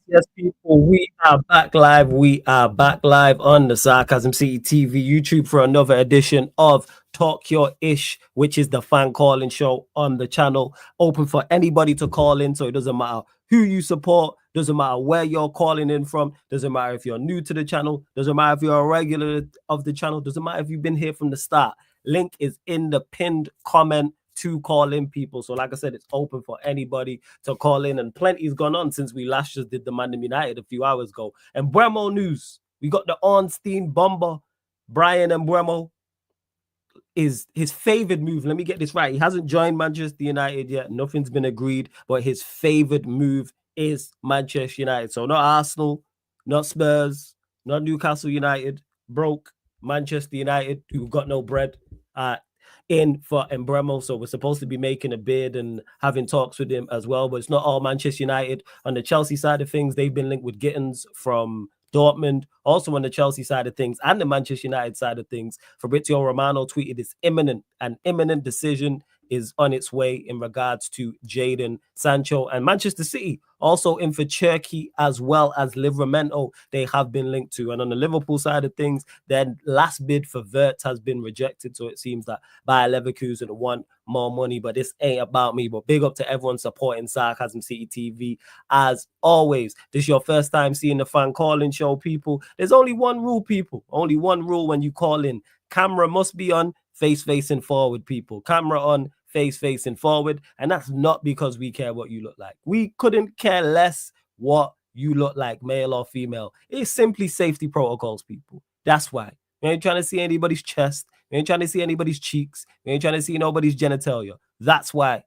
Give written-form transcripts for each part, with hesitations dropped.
Yes, people, we are back live. We are back live on the Sarcasm City TV YouTube for another edition of Talk Your Ish, which is the fan calling show on the channel. Open for anybody to call in, so it doesn't matter who you support, doesn't matter where you're calling in from, doesn't matter if you're new to the channel, doesn't matter if you're a regular of the channel, doesn't matter if you've been here from the start. Link is in the pinned comment to call in, people. So like I said, it's open for anybody to call in, and plenty's gone on since we last just did the Man United a few hours ago. And Mbeumo news, we got the Ornstein bomber. Brian Mbeumo is his favored move. Let me get this right. He hasn't joined Manchester United yet. Nothing's been agreed, but his favored move is Manchester United. So not Arsenal, not Spurs, not Newcastle United. Broke Manchester United, who got no bread. In for Mbeumo, so we're supposed to be making a bid and having talks with him as well, but it's not all Manchester United. On the Chelsea side of things, they've been linked with Gittens from Dortmund. Also on the Chelsea side of things and the Manchester United side of things, Fabrizio Romano tweeted it's imminent. An imminent decision is on its way in regards to Jadon Sancho. And Manchester City also in for Cherki as well as Livramento, they have been linked to. And on the Liverpool side of things, their last bid for Wirtz has been rejected. So it seems that Bayer Leverkusen want more money, but this ain't about me. But big up to everyone supporting Sarcasm City TV. As always, this is your first time seeing the fan calling show, people. There's only one rule, people. Only one rule when you call in. Camera must be on, face facing forward, people. Camera on, face facing forward. And that's not because we care what you look like. We couldn't care less what you look like, male or female. It's simply safety protocols, people. That's why. We ain't trying to see anybody's chest. We ain't trying to see anybody's cheeks. We ain't trying to see nobody's genitalia. That's why.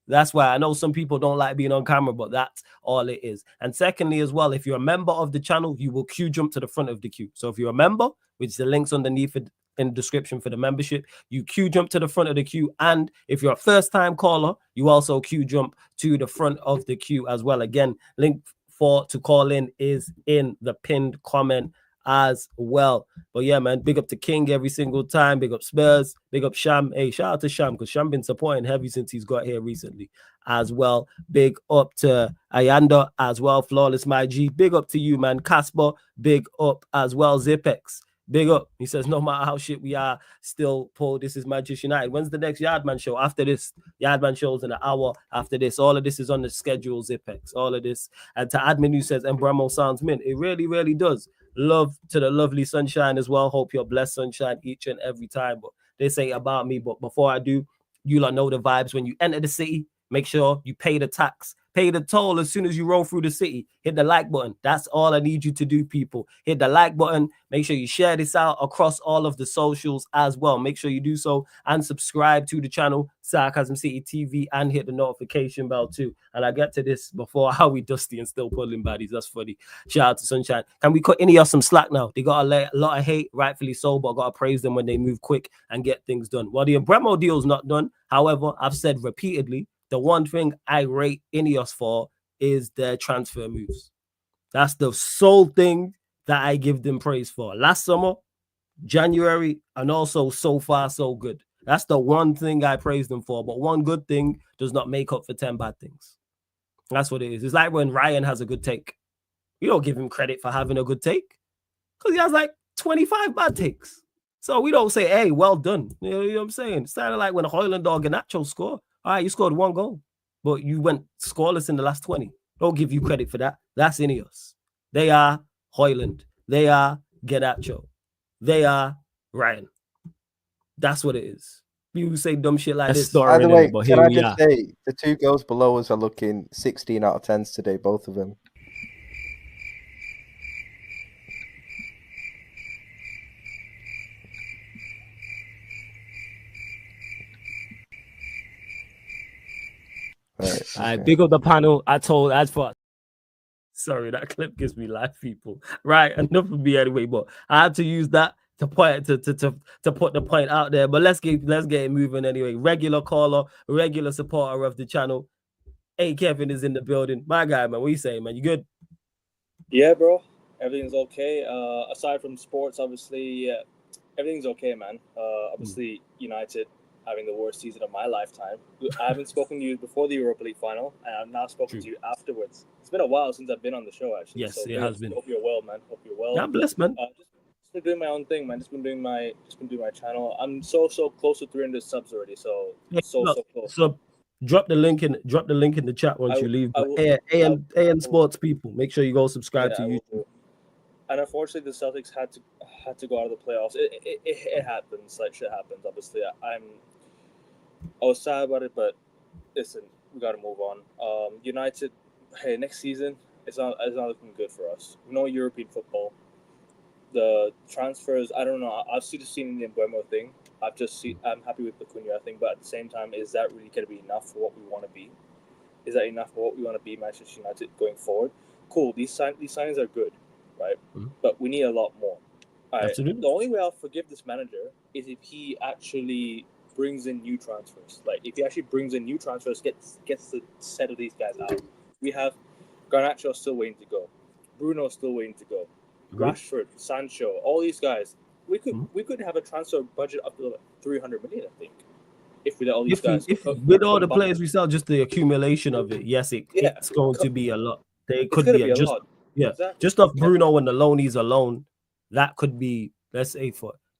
That's why I know some people don't like being on camera, but that's all it is. And secondly, as well, if you're a member of the channel, you will queue jump to the front of the queue. So if you're a member, which the link's underneath it in the description for the membership, you queue jump to the front of the queue. And if you're a first-time caller, you also queue jump to the front of the queue as well. Again, link for to call in is in the pinned comment as well. But yeah, man, big up to King every single time. Big up Spurs. Big up Sham. Hey, shout out to Sham, because Sham been supporting heavy since he's got here recently as well. Big up to Ayanda as well. Flawless my G. Big up to you, man. Casper. Big up as well. Zipex. Big up. He says, no matter how shit we are, still, Paul, this is Manchester United. When's the next Yardman show? After this, Yardman show's in an hour after this. All of this is on the schedule, Zipex. All of this. And to admin who says, Mbeumo sounds mint. It really, really does. Love to the lovely Sunshine as well. Hope you're blessed, Sunshine, each and every time. But this ain't about me. But before I do, you lot know the vibes. When you enter the city, make sure you pay the tax. Pay the toll as soon as you roll through the city. Hit the like button. That's all I need you to do, people. Hit the like button. Make sure you share this out across all of the socials as well. Make sure you do so and subscribe to the channel, Sarcasm City TV, and hit the notification bell too. And I get to this before how we dusty and still pulling baddies. That's funny. Shout out to Sunshine. Can we cut any of some slack now? They got a lot of hate, rightfully so, but I got to praise them when they move quick and get things done. Well, the Mbeumo deal's not done. However, I've said repeatedly, the one thing I rate Ineos for is their transfer moves. That's the sole thing that I give them praise for. Last summer, January, and also so far, so good. That's the one thing I praise them for. But one good thing does not make up for 10 bad things. That's what it is. It's like when Ryan has a good take. You don't give him credit for having a good take because he has like 25 bad takes. So we don't say, hey, well done. You know what I'm saying? It's kind of like when Hoyland or Garnacho score. All right, you scored one goal, but you went scoreless in the last 20. Don't give you credit for that. That's Ineos. They are Hoyland. They are Garnacho. They are Ryan. That's what it is. You say dumb shit like this. By the way, can I just say, the two girls below us are looking 16 out of 10s today, both of them. Right, I big up the panel. Sorry, that clip gives me life, people. Right, enough of me anyway, but I had to use that to point to put the point out there. But let's get it moving anyway. Regular caller, regular supporter of the channel. Aekavin is in the building. My guy, man, what you saying, man? You good? Yeah, bro. Everything's okay. Aside from sports, obviously, everything's okay, man. Obviously, United having the worst season of my lifetime. I haven't spoken to you before the Europa League final, and I've now spoken to you afterwards. It's been a while since I've been on the show, actually. Yes, so it has been. Hope you're well, man. Hope you're well. Yeah, bless, man. Just been doing my own thing, man. Just been doing my channel. I'm so close to 300 subs already. So so close. So drop the link in the chat once you leave. AN Sports people, make sure you go subscribe to YouTube. And unfortunately, the Celtics had to go out of the playoffs. It happens. Like shit happens. Obviously, I was sad about it, but listen, we got to move on. United, hey, next season it's not looking good for us. No European football. The transfers, I don't know. I've seen the Mbeumo thing. I'm happy with the Cunha thing, but at the same time, is that really going to be enough for what we want to be? Is that enough for what we want to be, Manchester United, going forward? Cool. These signings are good, right? Mm-hmm. But we need a lot more. The only way I'll forgive this manager is if he actually brings in new transfers. Like if he actually brings in new transfers, gets the set of these guys out. We have Garnacho still waiting to go, Bruno still waiting to go, Rashford, Sancho, all these guys. We could have a transfer budget up to 300 million, I think. If with all these guys, with all the players we sell, just the accumulation of it, yes, it's going to be a lot. There could be a lot. Yeah, exactly. Just off Bruno and the loanies alone, that could be, let's say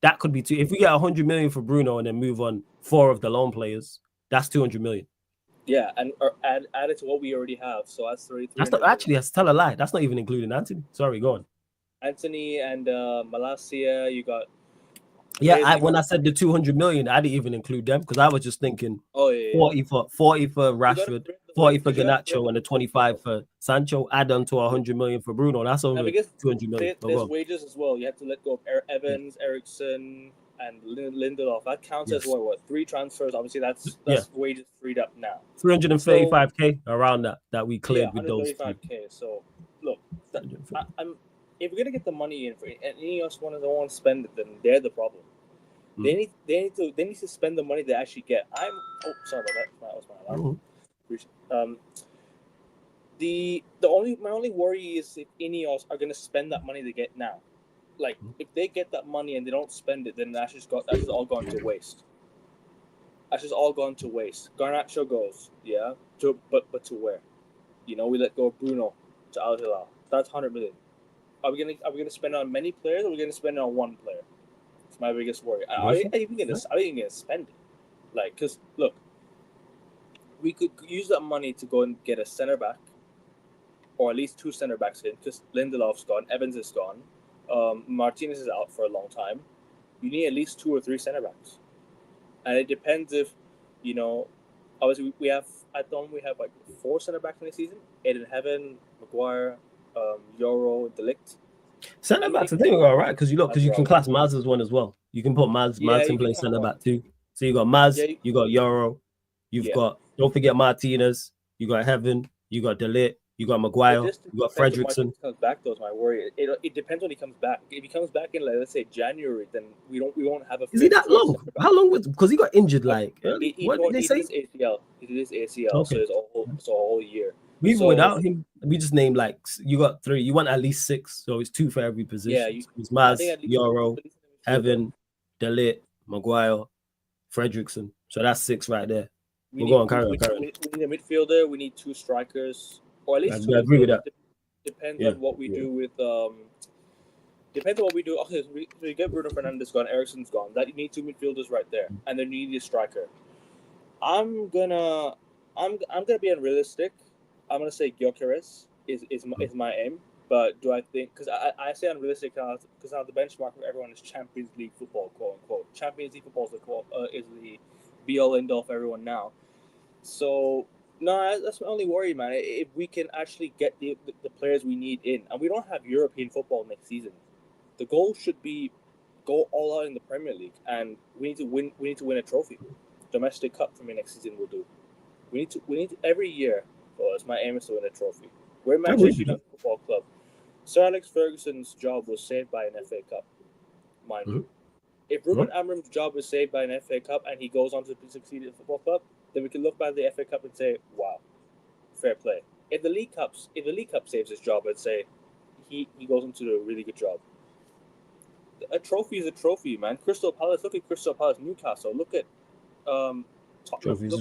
that could be two. If we get 100 million for Bruno and then move on 4 of the loan players, that's 200 million. Yeah, and add it to what we already have. So that's 3. That's not actually. That's tell a lie. That's not even including Anthony. Sorry, go on. Anthony and Malacia, you got. Yeah, when I said the 200 million, I didn't even include them because I was just thinking 40 for Rashford, 40 for Garnacho, and the 25 for Sancho. Add on to 100 million for Bruno. That's over 200 million. There's wages as well. You have to let go of Evans, Eriksson, and Lindelof. That counts as what 3 transfers. Obviously, that's wages freed up now. 335k around that we cleared with those. 135k. So look, if we're gonna get the money in for it, and Ineos don't want to spend it, then they're the problem. They need to spend the money they actually get. Sorry about that. That was my alarm. My only worry is if Ineos are gonna spend that money they get now. Like if they get that money and they don't spend it, then that's just all gone to waste. That's just all gone to waste. Garnacho goes, but to where? We let go of Bruno to Al Hilal. That's 100 million. Are we gonna spend on many players, or are we gonna spend on one player? It's my biggest worry. Are you even gonna spend it? Like, cause look, we could use that money to go and get a center back, or at least 2 center backs in, because Lindelof's gone, Evans is gone, Martinez is out for a long time. You need at least 2 or 3 center backs, and it depends if, obviously we have like 4 center backs in the season: Eden Heaven, Maguire, Euro, Delict. Center backs, I think we're all right because you can class Maz as one as well. You can put Maz in play center back too. So you got Maz, you got Euro, you've got, don't forget Martinez, you got Heaven, you got Delict, you got Maguire, you got Fredrickson. Comes back though is my worry. It depends when he comes back. If he comes back in, like, let's say January, then we won't have a. Is he that long? How long was? Because he got injured. Like what did they say? He did his ACL, okay. So it's a whole year. Even without him, we just named like you got 3. You want at least 6, so it's 2 for every position. Yeah, it's Maz, Euro, Heaven, Delict, Maguire, Fredrickson. So that's 6 right there. We need a midfielder. We need 2 strikers, or at least 2. I agree with that. Depends on what we do with Depends on what we do. Okay, so we get Bruno Fernandes gone, Eriksson's gone. That you need 2 midfielders right there, and then you need a striker. I'm gonna be unrealistic. I'm gonna say Gyökeres is my aim, but do I think? Because I say unrealistic because now the benchmark for everyone is Champions League football, quote unquote. Champions League football is the be all end all for everyone now. So no, that's my only worry, man. If we can actually get the players we need in, and we don't have European football next season, the goal should be go all out in the Premier League, and we need to win. We need to win a trophy. Domestic Cup for me next season will do. We need to every year. Well, my aim is to win a trophy. We're Manchester United Football Club. Sir Alex Ferguson's job was saved by an FA Cup, mind you. If Ruben Amorim's job was saved by an FA Cup and he goes on to succeed at the football club, then we can look back at the FA Cup and say, "Wow, fair play." If the League Cup saves his job, I'd say he goes into a really good job. A trophy is a trophy, man. Crystal Palace, look at Crystal Palace, Newcastle. Look at Trophies.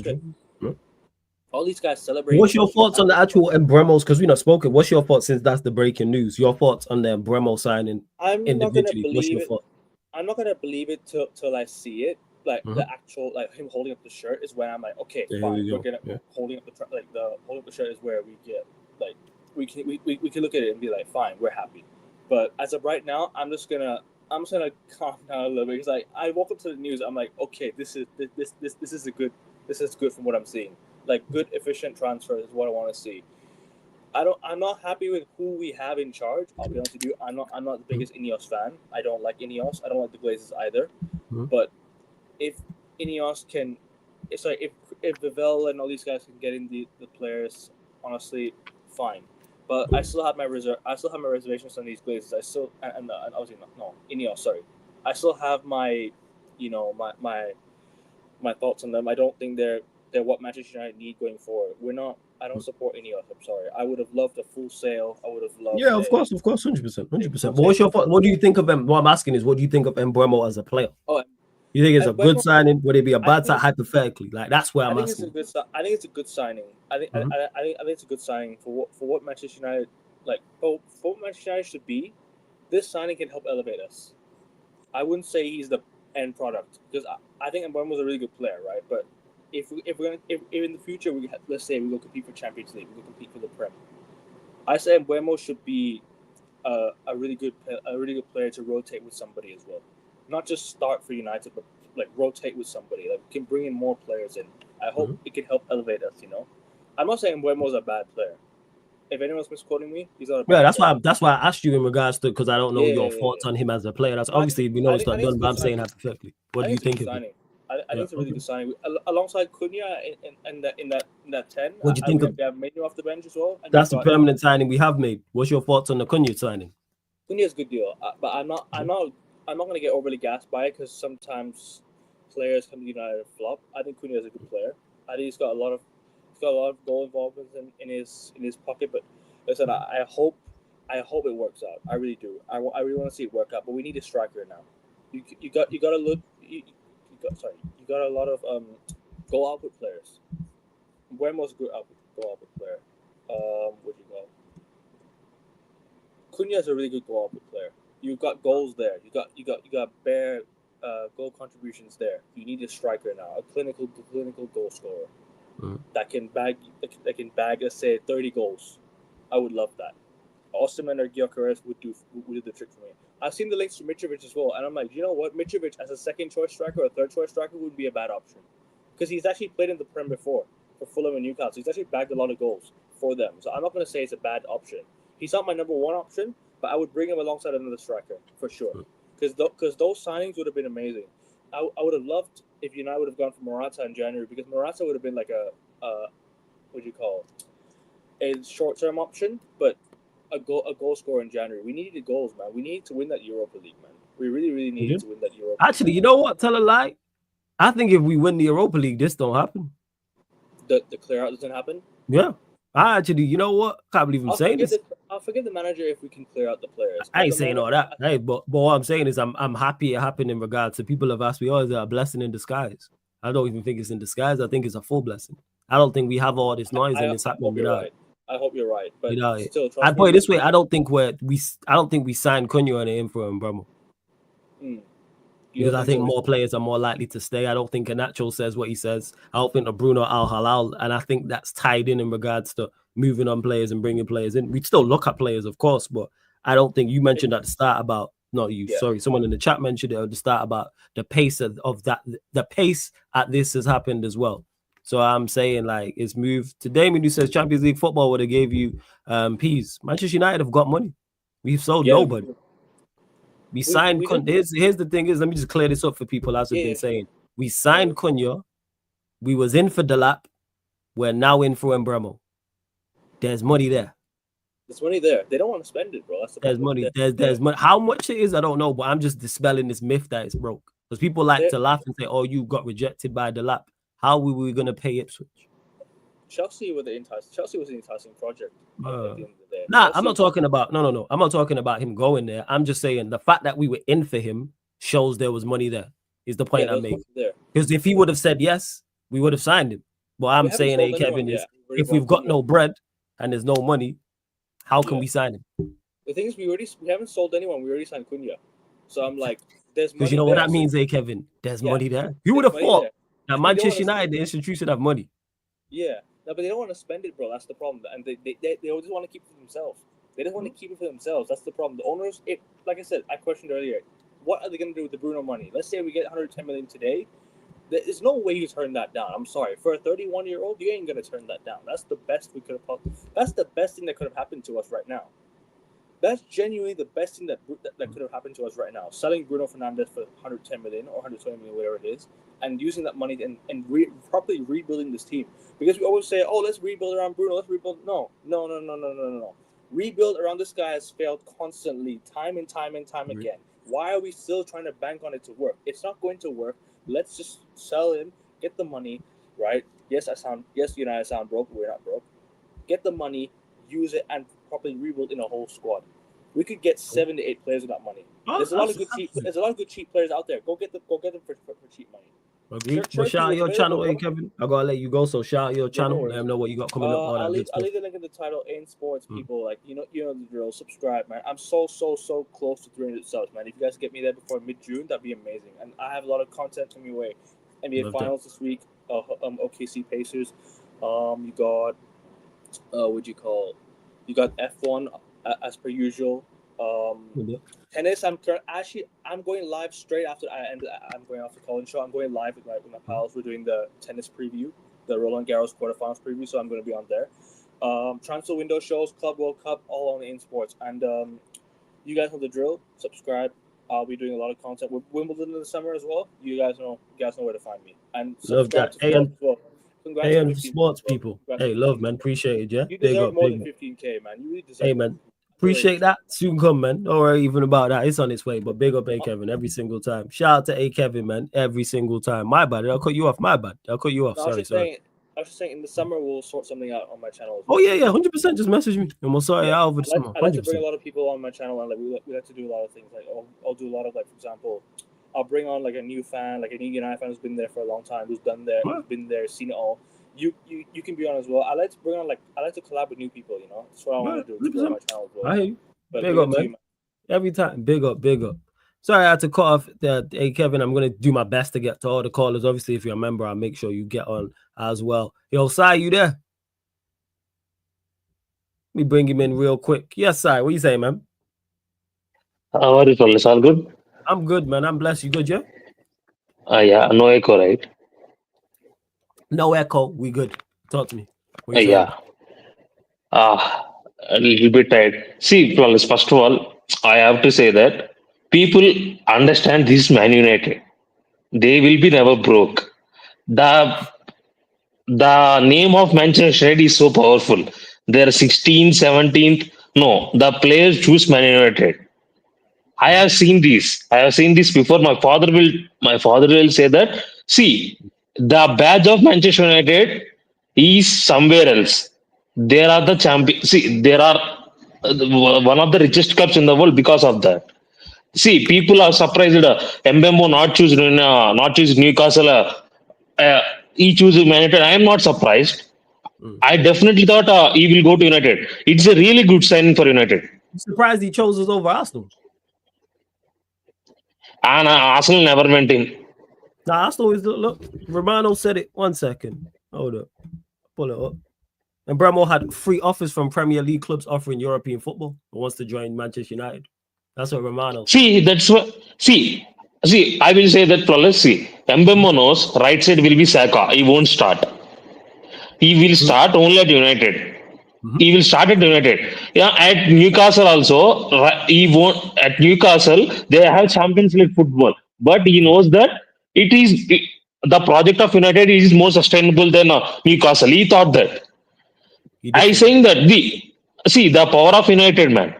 All these guys celebrate. What's your thoughts on the actual Mbeumo? Because we're not spoken. What's your thoughts since that's the breaking news? Your thoughts on the Mbeumo signing? I'm not gonna believe it. Thoughts? I'm not gonna believe it till I see it. Like the actual, like him holding up the shirt is when I'm like, okay, fine. We're gonna holding up the holding up the shirt is where we get like we can look at it and be like, fine, we're happy. But as of right now, I'm just gonna calm down a little bit because like I woke up to the news, I'm like, okay, this is good from what I'm seeing. Like good efficient transfer is what I want to see. I'm not happy with who we have in charge. I'll be honest with you. I'm not the biggest Ineos fan. I don't like Ineos. I don't like the Glazers either. But if Ineos can, if Vivel and all these guys can get in the players, honestly, fine. But I still have my reservations on these Glazers. I still and obviously no Ineos. Sorry, I still have my thoughts on them. I don't think they're what Manchester United need going forward. I don't support Ineos. I'm sorry. I would have loved a full sale. I would have loved. Yeah, of course, 100%. But what's your thought? What do you think of him? What I'm asking is, what do you think of Mbeumo as a player? Oh, you think it's a good signing? Would it be a bad signing? Hypothetically, like that's where I'm asking. I think it's a good signing. I think it's a good signing for what Manchester United for what Manchester United should be. This signing can help elevate us. I wouldn't say he's the end product because I think Mbeumo was a really good player, right? But if in the future let's say we go compete for Champions League, we go compete for the Prem, I say Mbeumo should be a really good player to rotate with somebody as well, not just start for United, but like rotate with somebody. Like we can bring in more players in. I hope it can help elevate us. I'm not saying Mbeumo is a bad player. If anyone's misquoting me, he's not a bad player. That's why I asked you in regards to because I don't know your thoughts on him as a player. That's obviously we know it's not done, but I'm saying hypothetically. What do you think of it? I think it's a really good signing. Alongside Cunha in that 10. What do you think of? We have Mbeumo off the bench as well. That's the permanent signing we have made. What's your thoughts on the Cunha signing? Cunha's a good deal, but I'm not going to get overly gassed by it because sometimes players come to United and flop. I think Cunha is a good player. I think he's got a lot of goal involvements in his pocket. But listen, I hope it works out. I really do. I really want to see it work out. But we need a striker now. You got a lot of goal output players. Mbeumo's a good goal output player. What do you got? Cunha's a really good goal output player. You've got goals there. You got bare goal contributions there. You need a striker now, a clinical goal scorer that can bag let's say 30 goals. I would love that. Osimhen or Gyökeres would do the trick for me. I've seen the links to Mitrovic as well, and I'm like, you know what? Mitrovic as a second choice striker or a third choice striker would be a bad option because he's actually played in the Prem before for Fulham and Newcastle. He's actually bagged a lot of goals for them, so I'm not going to say it's a bad option. He's not my number one option, but I would bring him alongside another striker for sure because those signings would have been amazing. I would have loved if United would have gone for Morata in January because Morata would have been like a short-term option, but a goal scorer in January. We needed goals, man. We need to win that Europa League, man. We really, really needed to win that Europa League. Actually, you know what? Tell a lie. I think if we win the Europa League, this don't happen. The clear out doesn't happen? Yeah. You know what? Can't believe I'm saying this. I'll forgive the manager if we can clear out the players. I ain't saying all that. Hey, but what I'm saying is I'm happy it happened in regards to people have asked me, is it a blessing in disguise? I don't even think it's in disguise. I think it's a full blessing. I don't think we have all this noise and it's happening without it. I hope you're right, but still, I'd put it this way: I don't think we signed Cunha and in for Mbeumo because I think more players are more likely to stay. I don't think Garnacho says what he says. I don't think the Bruno Al Halal, and I think that's tied in regards to moving on players and bringing players in. We'd still look at players, of course, but I don't think you mentioned at the start about someone in the chat mentioned it at the start about the pace of that. The pace at this has happened as well. So I'm saying like it's moved to Damien who says Champions League football would have gave you peas. Manchester United have got money. We've sold nobody. We signed Cunha. Here's the thing is, let me just clear this up for people as we've been saying. We signed Cunha. We was in for Delap. We're now in for Mbeumo. There's money there. There's money there. They don't want to spend it, bro. There's money. There's money. How much it is, I don't know, but I'm just dispelling this myth that it's broke. Because people like to laugh and say, oh, you got rejected by Delap. How were we going to pay Ipswich? Chelsea was an enticing project. I'm not talking about no. I'm not talking about him going there. I'm just saying the fact that we were in for him shows there was money there. Is the point I'm making? Because if he would have said yes, we would have signed him. What I'm saying, hey, Kevin, is if we've got no bread and there's no money, how can we sign him? The thing is, we haven't sold anyone. We already signed Cunha. So I'm like, there's money. Because you know what that means, hey, Kevin? There's money there. You would have thought that Manchester United, the institution, have money. Yeah. No, but they don't want to spend it, bro. That's the problem. And they just want to keep it for themselves. They just want to keep it for themselves. That's the problem. The owners, like I said, I questioned earlier, what are they going to do with the Bruno money? Let's say we get 110 million today. There's no way you turn that down. I'm sorry. For a 31-year-old, you ain't going to turn that down. That's the best we could have. That's the best thing that could have happened to us right now. That's genuinely the best thing that could have happened to us right now. Selling Bruno Fernandes for 110 million or 120 million, whatever it is, and using that money and properly rebuilding this team. Because we always say, oh, let's rebuild around Bruno. Let's rebuild. No. Rebuild around this guy has failed constantly, time and time again. Why are we still trying to bank on it to work? It's not going to work. Let's just sell him, get the money, right? Yes, United sound broke. We're not broke. Get the money, use it, and properly rebuild in a whole squad. We could get 7 to 8 players with that money. There's a lot of good cheap players out there. Go get them for cheap money. Agreed. Well, shout out your channel, hey, Kevin. I gotta let you go, so shout out your channel. Let them know what you got coming up. I'll leave the link in the title. In sports, people, like you know the drill. Subscribe, man. I'm so close to 300 subs, man. If you guys get me there before mid-June, that'd be amazing. And I have a lot of content coming your way. NBA Finals this week. OKC Pacers. You got you got F1 as per usual. Tennis. I'm going live straight after I'm going off the Colin show. I'm going live with my pals. We're doing the tennis preview, the Roland Garros quarterfinals preview. So I'm going to be on there. Transfer window shows, Club World Cup, all on the In Sports. And you guys know the drill. Subscribe. I'll be doing a lot of content with Wimbledon in the summer as well. You guys know where to find me. And subscribe to sports as well. Hey, sports people. Hey, love, man. Appreciate it, yeah? You deserve more than 15K, man. You really deserve it. Man. Appreciate that. Soon come, man. Don't worry even about that. It's on its way. But big up Aekavin every single time. Shout out to Aekavin, man. Every single time. My bad. I'll cut you off. My bad. I'll cut you off. Sorry. I was just saying, in the summer we'll sort something out on my channel. Oh yeah, 100%. Just message me, and we'll sort it out over the summer. I like to bring a lot of people on my channel, and we like to do a lot of things. Like I'll do a lot of, like, for example, I'll bring on like a new fan, like a new United fan who's been there for a long time, who's been there, seen it all. You can be on as well. I like to bring on I like to collab with new people. You know, that's what I want to do on my channel as well. I hear you. Big up, man. Every time, big up. Sorry, I had to cut off the Aekavin. I'm going to do my best to get to all the callers. Obviously, if you're a member, I'll make sure you get on as well. Yo, Sai, you there? Let me bring him in real quick. Yes, Sai, what you saying, man? How are you, fellas? All good? I'm good, man. I'm blessed. You good, yeah? Yeah, no echo, right? No echo. We good. Talk to me. Yeah. A little bit tired. See, fellas, first of all, I have to say that people understand this Man United. They will be never broke. The name of Manchester United is so powerful. They're 16th, 17th. No, the players choose Man United. I have seen this before. My father will say that. See, the badge of Manchester United is somewhere else. There are the champions. See, there are one of the richest clubs in the world because of that. See, people are surprised. Mbeumo not choose Newcastle. He chooses Man United. I am not surprised. I definitely thought he will go to United. It's a really good sign for United. I'm surprised he chose us over Arsenal. And Arsenal never went in. Now, Arsenal is look. Romano said it. 1 second. Hold up. Pull it up. And Mbeumo had 3 offers from Premier League clubs offering European football and wants to join Manchester United. That's what Romano. See, that's what. See. I will say that, flawless. See, Mbeumo knows right side will be Saka. He won't start. He will start only at United. He will start at United. Yeah, at Newcastle also. He won't. At Newcastle, they have Champions League football, but he knows that the project of United is more sustainable than Newcastle. He thought that. I saying that the power of United, man.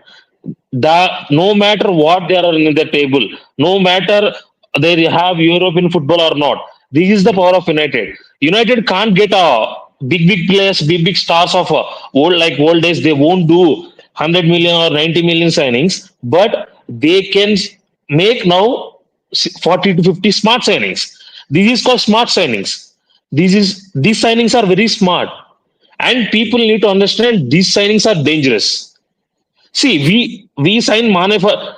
No matter what they are in the table, no matter they have European football or not, this is the power of United. United can't get a big players, big stars of old days. They won't do 100 million or 90 million signings, but they can make now 40 to 50 smart signings. This is called smart signings. These signings are very smart, and people need to understand these signings are dangerous. See, we signed Mane for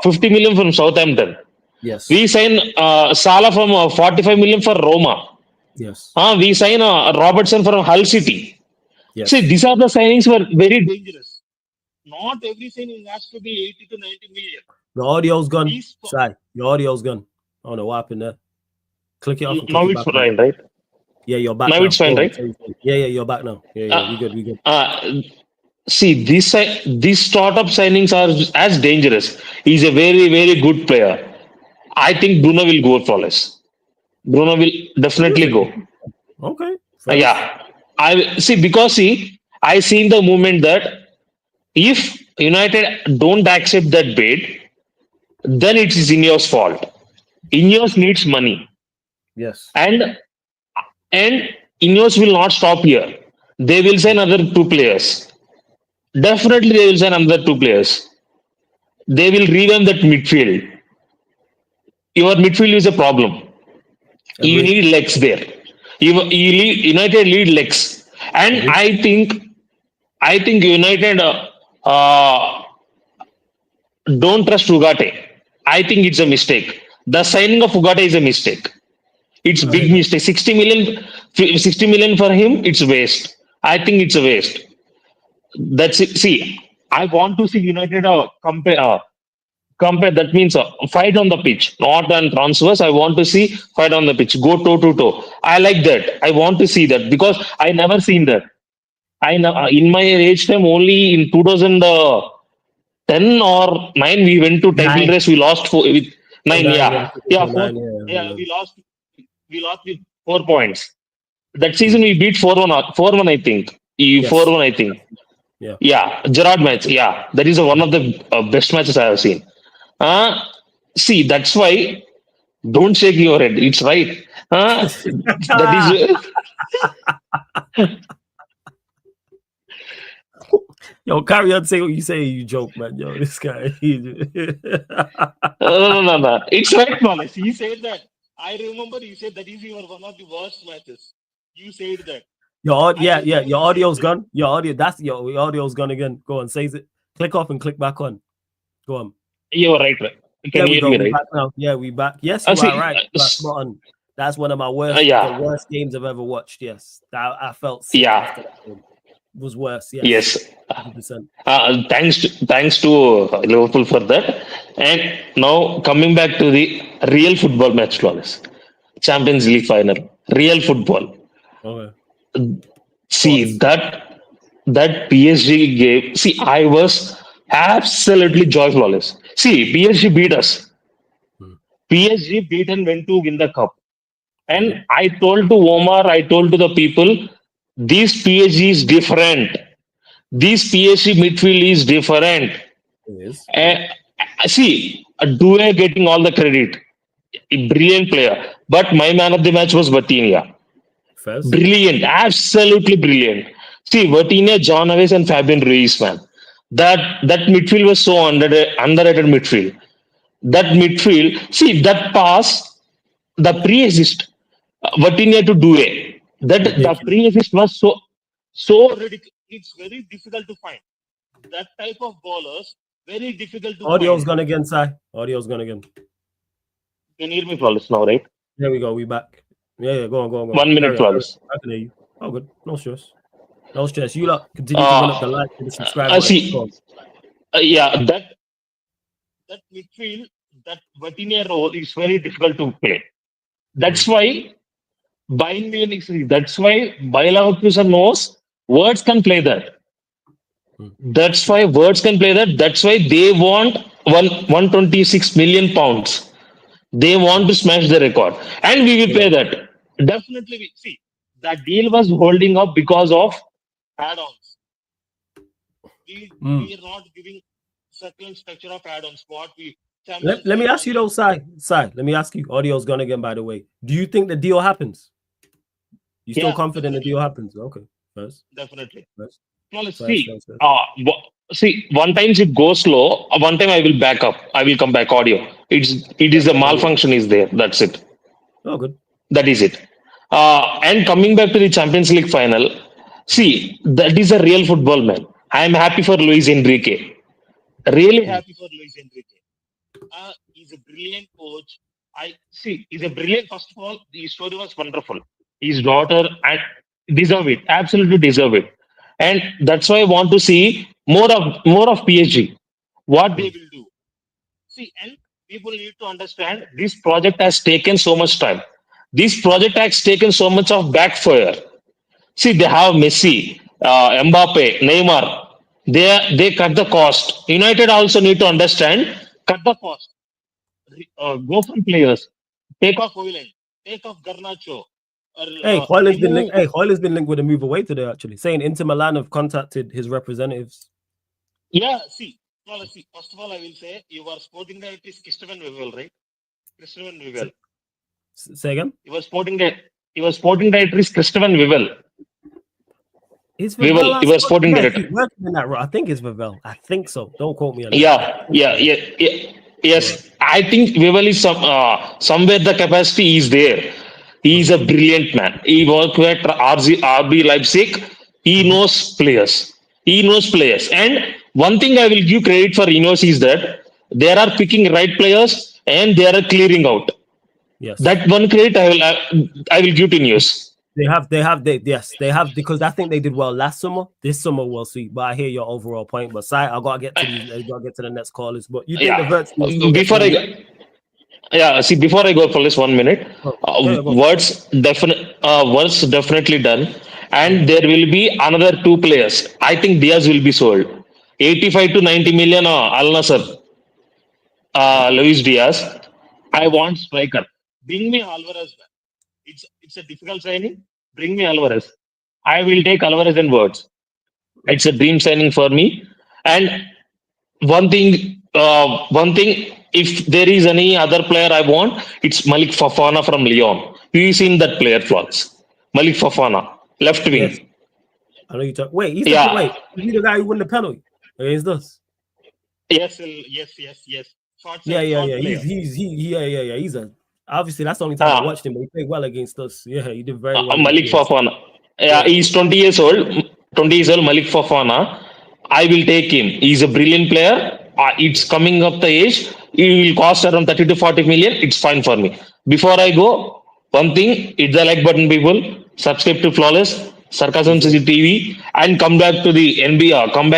50 million from Southampton. Yes. We signed Salah from 45 million for Roma. Yes. We signed Robertson from Hull City. Yes. See, these are the signings were very dangerous. Not every signing has to be 80 to 90 million. The audio's gone. Sai, your audio's gone. I don't know what happened there. Click it off and click Now it it's back fine, right? Yeah, you're back Now now. it's fine, right? Yeah, you're back now. Yeah, we good. See, these startup signings are as dangerous. He's a very, very good player. I think Bruno will go flawless. Bruno will definitely go. Okay. Yeah. I seen the movement that if United don't accept that bid, then it is Ineos' fault. Ineos needs money. Yes. And Ineos will not stop here. They will sign another 2 players. Definitely, they will sign another 2 players. They will revamp that midfield. Your midfield is a problem. You need legs there. United need legs, and I think United don't trust Ugarte. I think it's a mistake. The signing of Ugarte is a mistake. It's big mistake. 60 million for him. It's waste. I think it's a waste. That's it. See, I want to see United compare. That means fight on the pitch, not on transfers. I want to see fight on the pitch, go toe to toe. I like that. I want to see that because I never seen that. I know in my age time only in 2010 or 9 we went to title race. We lost with 9. We lost with 4 points. That season we beat 4-1. 4-1 I think. 4-1 I think. Yeah, Gerrard match. Yeah, that is one of the best matches I have seen. See, that's why don't shake your head. It's right. That is. Yo, carry on. Say what you say. You joke, man. Yo, this guy. No. It's right, Wallace. He said that. I remember you said that is one of the worst matches. You said that. Your audio's gone. Your audio's gone again. Go on, says it. Click off and click back on. Go on. You're right. Can you hear me, right? Back now. Yeah, we back. Yes, you are right. Spot on. That's one of my the worst games I've ever watched. Yes, I felt sick after that game. It was worse. Yes. 100%. Thanks to Liverpool for that. And now coming back to the real football match, Flawless. Champions League final. Real football. Okay. See that PSG game. See, I was absolutely joyful. Flawless. See, PSG beat us. PSG beat and went to win the cup. And I told to Omar, I told to the people, this PSG is different. This PSG midfield is different. See, Doué getting all the credit. A brilliant player. But my man of the match was Vitinha. Brilliant. Absolutely brilliant. See, Vitinha, John Aves and Fabian Ruiz, man. That midfield was so underrated midfield. That midfield, see, that pass, the pre-assist, Vitinha to Doué. The pre-assist was so ridiculous. It's very difficult to find. That type of ballers, very difficult to Audio's gone again, Sai. Audio's gone again. Can you hear me, Flawless, now, right? There we go. We back. Yeah, go on. 1 minute, Flawless. I can hear you. Oh, good. No stress. You lot continue to run up the like and subscribe. That midfield, that Vitinha role is very difficult to play. That's why Bayern Munich, that's why Bayer Leverkusen knows words can play that. That's why words can play that. That's why they want 126 million pounds. They want to smash the record. And we will pay that. Definitely. See, that deal was holding up because of add-ons. We are not giving certain structure of add-ons. Let me ask you though, Sai. Let me ask you. Audio's gone again, by the way. Do you think the deal happens? You still confident the deal happens? Okay. First. Definitely. First. Now let's see, one time it goes slow. One time I will back up. I will come back audio. It is a malfunction is there. That's it. Oh, good. That is it. And coming back to the Champions League final, see, that is a real football, man. I am happy for Luis Enrique. Really happy for Luis Enrique. He's a brilliant coach. He's a brilliant. First of all, the story was wonderful. His daughter and deserve it, absolutely deserve it, and that's why I want to see more of PSG. What they will do. See, and people need to understand this project has taken so much time. This project has taken so much of backfire. See, they have Messi, Mbappe, Neymar. They cut the cost. United also need to understand cut the cost. Go from players. Take off Oiland. Take off Garnacho. Hey, Hoyland's been linked. Hey, Hoyland's been linked with a move away today. Actually, saying Inter Milan have contacted his representatives. Yeah, see. First of all, I will say you are sporting director is Christopher Wevel, right? Christopher Wevel. Say again. He was sporting director is Christopher Wevel. Is Wevel. He was sporting director. I think it's Wevel. I think so. Don't quote me on that. Yeah. Yes, I think Wevel is somewhere the capacity is there. He is a brilliant man. He worked at RB Leipzig. He knows players. And one thing I will give credit for Ineos is that they are picking right players and they are clearing out. Yes. That one credit I will give to Ineos. They have because I think they did well last summer. This summer we'll see. But I hear your overall point. But I gotta get to the next callers. But you think the Verts before I go for this 1 minute, Words definitely done, and there will be another 2 players. I think Diaz will be sold, 85 to 90 million. Al Nassr, Luis Diaz. I want striker. Bring me Alvarez. It's a difficult signing. Bring me Alvarez. I will take Alvarez and Words. It's a dream signing for me. And one thing. If there is any other player I want, it's Malik Fofana from Lyon. We've seen that player flaws. Malik Fofana, left wing. Yes. I know you talk. Wait, he's the guy who won the penalty against us. Yes. Yeah. He's obviously that's the only time I watched him, but he played well against us. Yeah, he did very well. Malik Fofana. Yeah, he's 20 years old. Malik Fofana. I will take him. He's a brilliant player. It's coming up the age. It will cost around 30 to 40 million. It's fine for me. Before I go, one thing, hit the like button, people. Subscribe to Flawless, Sarcasm CCTV, and come back to the NBA. Come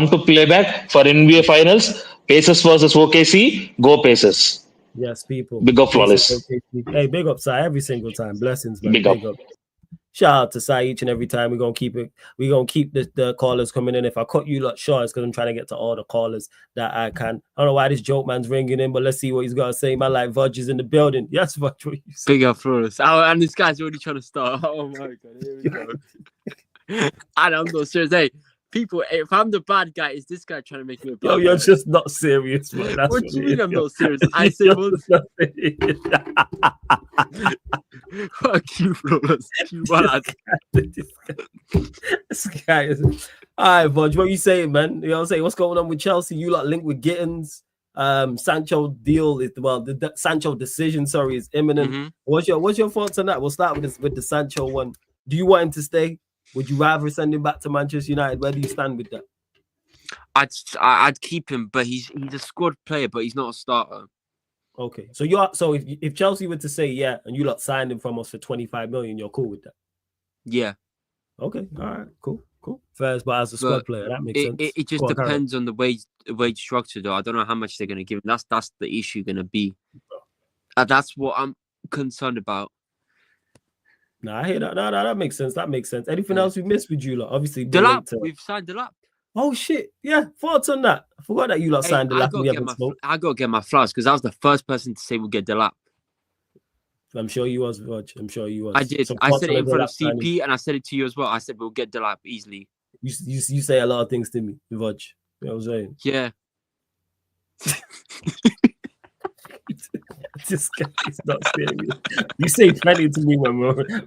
to playback for NBA Finals. Pacers versus OKC. Go Pacers. Yes, people. Big up, Flawless. Hey, big up, Sai, every single time. Blessings, man. Big up. Shout out to Sai each and every time. We're gonna keep it. We're gonna keep the callers coming in. If I cut you lot short, it's because I'm trying to get to all the callers that I can. I don't know why this joke man's ringing in, but let's see what he's got to say. Man, like Vodge is in the building. Yes, Vodge, what you say? Big up Flawless. And this guy's already trying to start. Oh my god, here we go. And I'm not serious. Hey, people, if I'm the bad guy, is this guy trying to make me a bad guy? You're just not serious, man. That's what do you mean I'm not serious? I say fuck you, Flawless. This guy is. All right, Vodge, what are you saying, man? You know what I'm saying? What's going on with Chelsea? You lot linked with Gittens. Sancho deal is the Sancho decision, is imminent. Mm-hmm. What's your thoughts on that? We'll start with the Sancho one. Do you want him to stay? Would you rather send him back to Manchester United? Where do you stand with that? I'd keep him, but he's a squad player, but he's not a starter. Okay, so if Chelsea were to say yeah, and you lot signed him from us for 25 million, you're cool with that? Yeah. Okay. All right. Cool. First, but as a squad player, that makes sense. It just depends on the wage structure, though. I don't know how much they're going to give him. That's the issue going to be. That's what I'm concerned about. Nah, I hear that. No, that makes sense. Anything else we missed with you lot? Obviously, we've signed Delap. Oh shit! Yeah, thoughts on that? I forgot that you lot signed Delap. I got to get my flowers because I was the first person to say we'll get Delap. I'm sure you was, Rog. I'm sure you was. I did. I said it in front of CP, and I said it to you as well. I said we'll get Delap easily. You say a lot of things to me, Rog. You know what I'm saying? Yeah. This guy is not serious. You say plenty to me when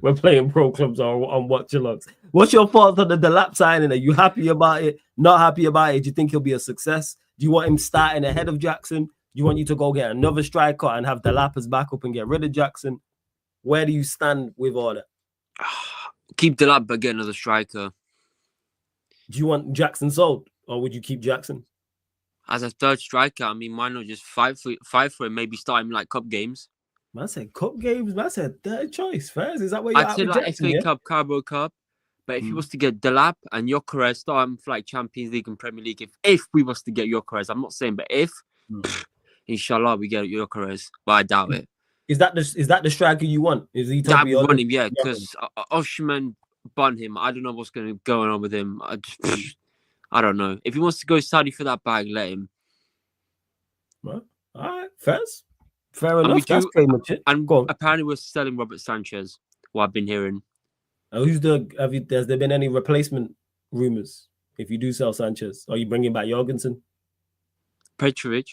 we're playing pro clubs or on watch-alongs. What's your thoughts on the Delap signing? Are you happy about it? Not happy about it? Do you think he'll be a success? Do you want him starting ahead of Jackson? Do you want you to go get another striker and have the Lappers back up and get rid of Jackson? Where do you stand with all that? Keep the lap, but get another striker. Do you want Jackson sold, or would you keep Jackson as a third striker? I mean, why not just fight for it? Maybe start him like cup games. Man said cup games. Man said third choice. First, is that where you're I'd at say with like Jackson, FA yeah? Cup, Carabao Cup. But if he was to get Delap and Gyökeres, start him for like Champions League and Premier League. If we was to get Gyökeres, I'm not saying, but if, inshallah, we get Gyökeres, but I doubt it. Is that the striker you want? Is he top that would want him? Yeah, because Osimhen bun him. I don't know what's going on with him. I don't know. If he wants to go Saudi for that bag, let him. Well, all right, fair enough. That's pretty much it. And apparently we're selling Robert Sanchez. What I've been hearing. Has there been any replacement rumors? If you do sell Sanchez, are you bringing back Jorgensen? Petrovic,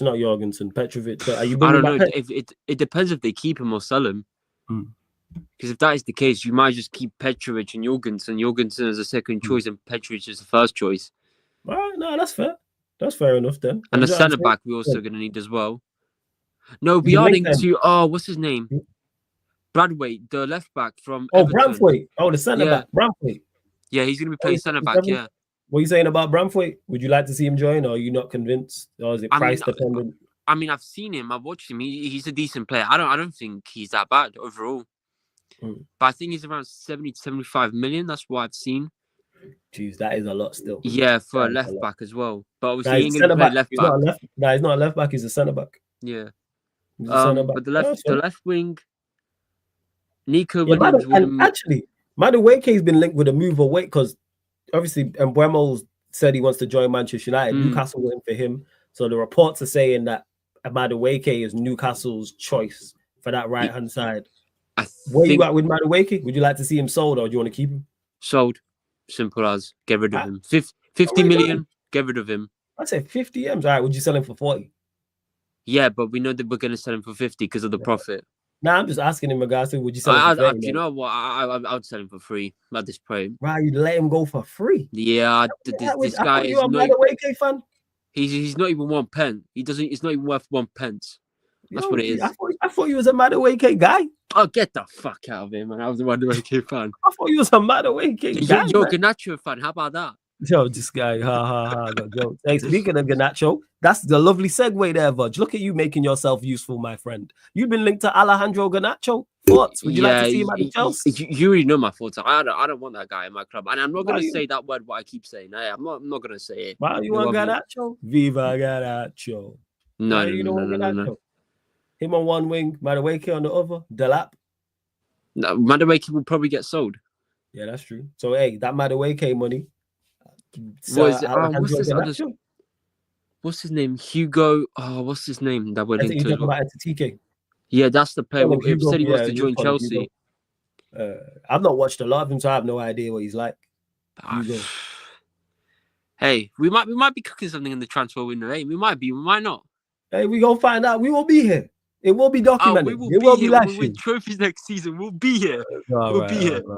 not Jorgensen. Petrovic. Are you? I don't know. It depends if they keep him or sell him. Because if that is the case, you might just keep Petrovic and Jorgensen. Jorgensen as a second choice and Petrovic as the first choice. All right, no, that's fair. That's fair enough then. And the centre back we're also going to need as well. No, we are adding to what's his name? Bradway, the left back from Everton. Bramthwaite. The centre back, Bramthwaite. Yeah, he's going to be playing centre back. Yeah. What are you saying about Bramthwaite? Would you like to see him join, or are you not convinced, or is it price dependent? I mean, I've seen him. I've watched him. He's a decent player. I don't think he's that bad overall. But I think he's around 70 to 75 million. That's what I've seen. Jeez, that is a lot still. Yeah, for a left back as well. But obviously, he ain't going to play left back. He's not a left back. He's a centre back. Yeah. But the left wing, Nico Williams. And actually, Madueke been linked with a move away because obviously Mbeumo said he wants to join Manchester United. Newcastle went for him. So the reports are saying that Madueke is Newcastle's choice for that right-hand side. Where you at with Madueke? Would you like to see him sold, or do you want to keep him? Sold. Simple as. Get rid of him. 50 million, get rid of him. I said 50 M's. All right, would you sell him for 40? Yeah, but we know that we're going to sell him for 50 because of the profit. Nah, I'm just asking in regards to would you sell him for 30? Do you know what? I would sell him for free at this point. Right, you let him go for free? Yeah, this guy is not... Madueke fan? He's not even 1 pence. It's not even worth 1 pence. That's what it is. I thought you was a Madueke guy. Oh, get the fuck out of here, man. I was a Madueke fan. I thought you was a Madueke guy. You're a Garnacho fan. How about that? Yo, this guy, got jokes. Hey, speaking of Garnacho, that's the lovely segue there, Vudge. Look at you making yourself useful, my friend. You've been linked to Alejandro Garnacho. Thoughts? Would you like to see him at Chelsea? You already know my thoughts. I don't want that guy in my club, and I'm not going to say that word. What I keep saying, I'm not going to say it. Why you want Garnacho? Viva Garnacho. No. Him on one wing, Madueke on the other. Delap. No, Madueke will probably get sold. Yeah, that's true. So hey, that Madueke money. What's his name? Hugo. Oh, what's his name? That went into TK. Yeah, that's the player. He said he wants to join Chelsea. I've not watched a lot of him, so I have no idea what he's like. Hey, we might be cooking something in the transfer window. Hey, we might be, we might not. Hey, we gonna find out. We will be here. It will be documented. It will be We'll win trophies next season. We'll be here. We'll be here. Right.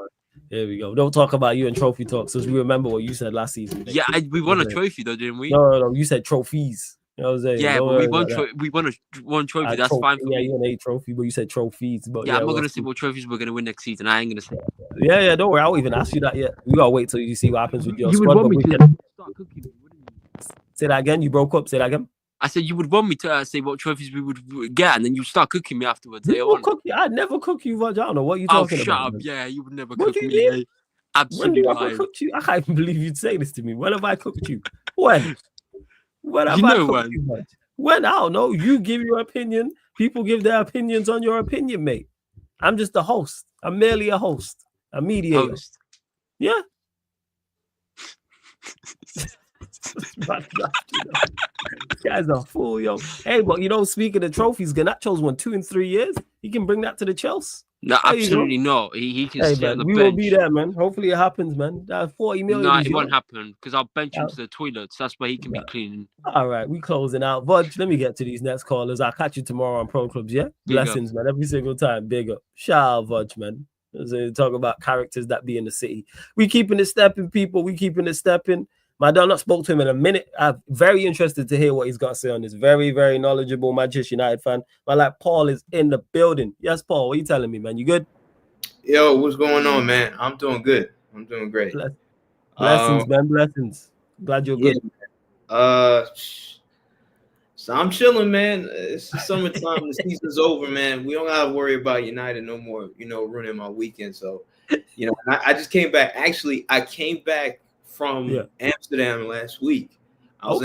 Here we go. Don't talk about you and trophy talks, because we remember what you said last season. Yeah, we won a trophy though, didn't we? No. You said trophies. You know what I'm saying? Yeah, but we won one trophy. That's fine for me. Yeah, you won a trophy, but you said trophies. But I'm not gonna say what trophies we're gonna win next season. I ain't gonna say. Yeah. Don't worry. I won't even ask you that yet. We gotta wait till you see what happens with your you squad. Would want me to start cooking, wouldn't you? Say that again. You broke up. Say that again. I said you would want me to say what trophies we would get, and then you start cooking me afterwards. I'd never cook you, Vudge. I don't know what you're talking about. Shut up. Yeah, you would never cook me. Absolutely. When have I cooked you? I can't even believe you'd say this to me. When have I cooked you? When have I cooked you, Vudge? When? I don't know. You give your opinion. People give their opinions on your opinion, mate. I'm just a host. I'm merely a host. A mediator. Host. Yeah. Guy's a fool, yo. Hey, but speaking of trophies, Garnacho's won 2 in 3 years. He can bring that to the Chelsea. No, absolutely not. He can stay on the bench. We will be there, man. Hopefully it happens, man. That 40 million. No, it won't happen because I'll bench him to the toilets. That's where he can be cleaning. All right, we closing out. Vudge, let me get to these next callers. I'll catch you tomorrow on Pro Clubs, yeah? Blessings, man. Every single time. Big up. Shout out, Vudge, man. Talk about characters that be in the city. We keeping it stepping, people. We keeping it stepping. Man, I've not spoke to him in a minute. I'm very interested to hear what he's got to say on this. Very, very knowledgeable Manchester United fan. Man, like Paul is in the building. Yes, Paul, what are you telling me, man? You good? Yo, what's going on, man? I'm doing good. I'm doing great. Blessings, man. Blessings. Glad you're good. So I'm chilling, man. It's summertime. The season's over, man. We don't have to worry about United no more, ruining my weekend. So, I just came back. Actually, I came back from Amsterdam last week. I was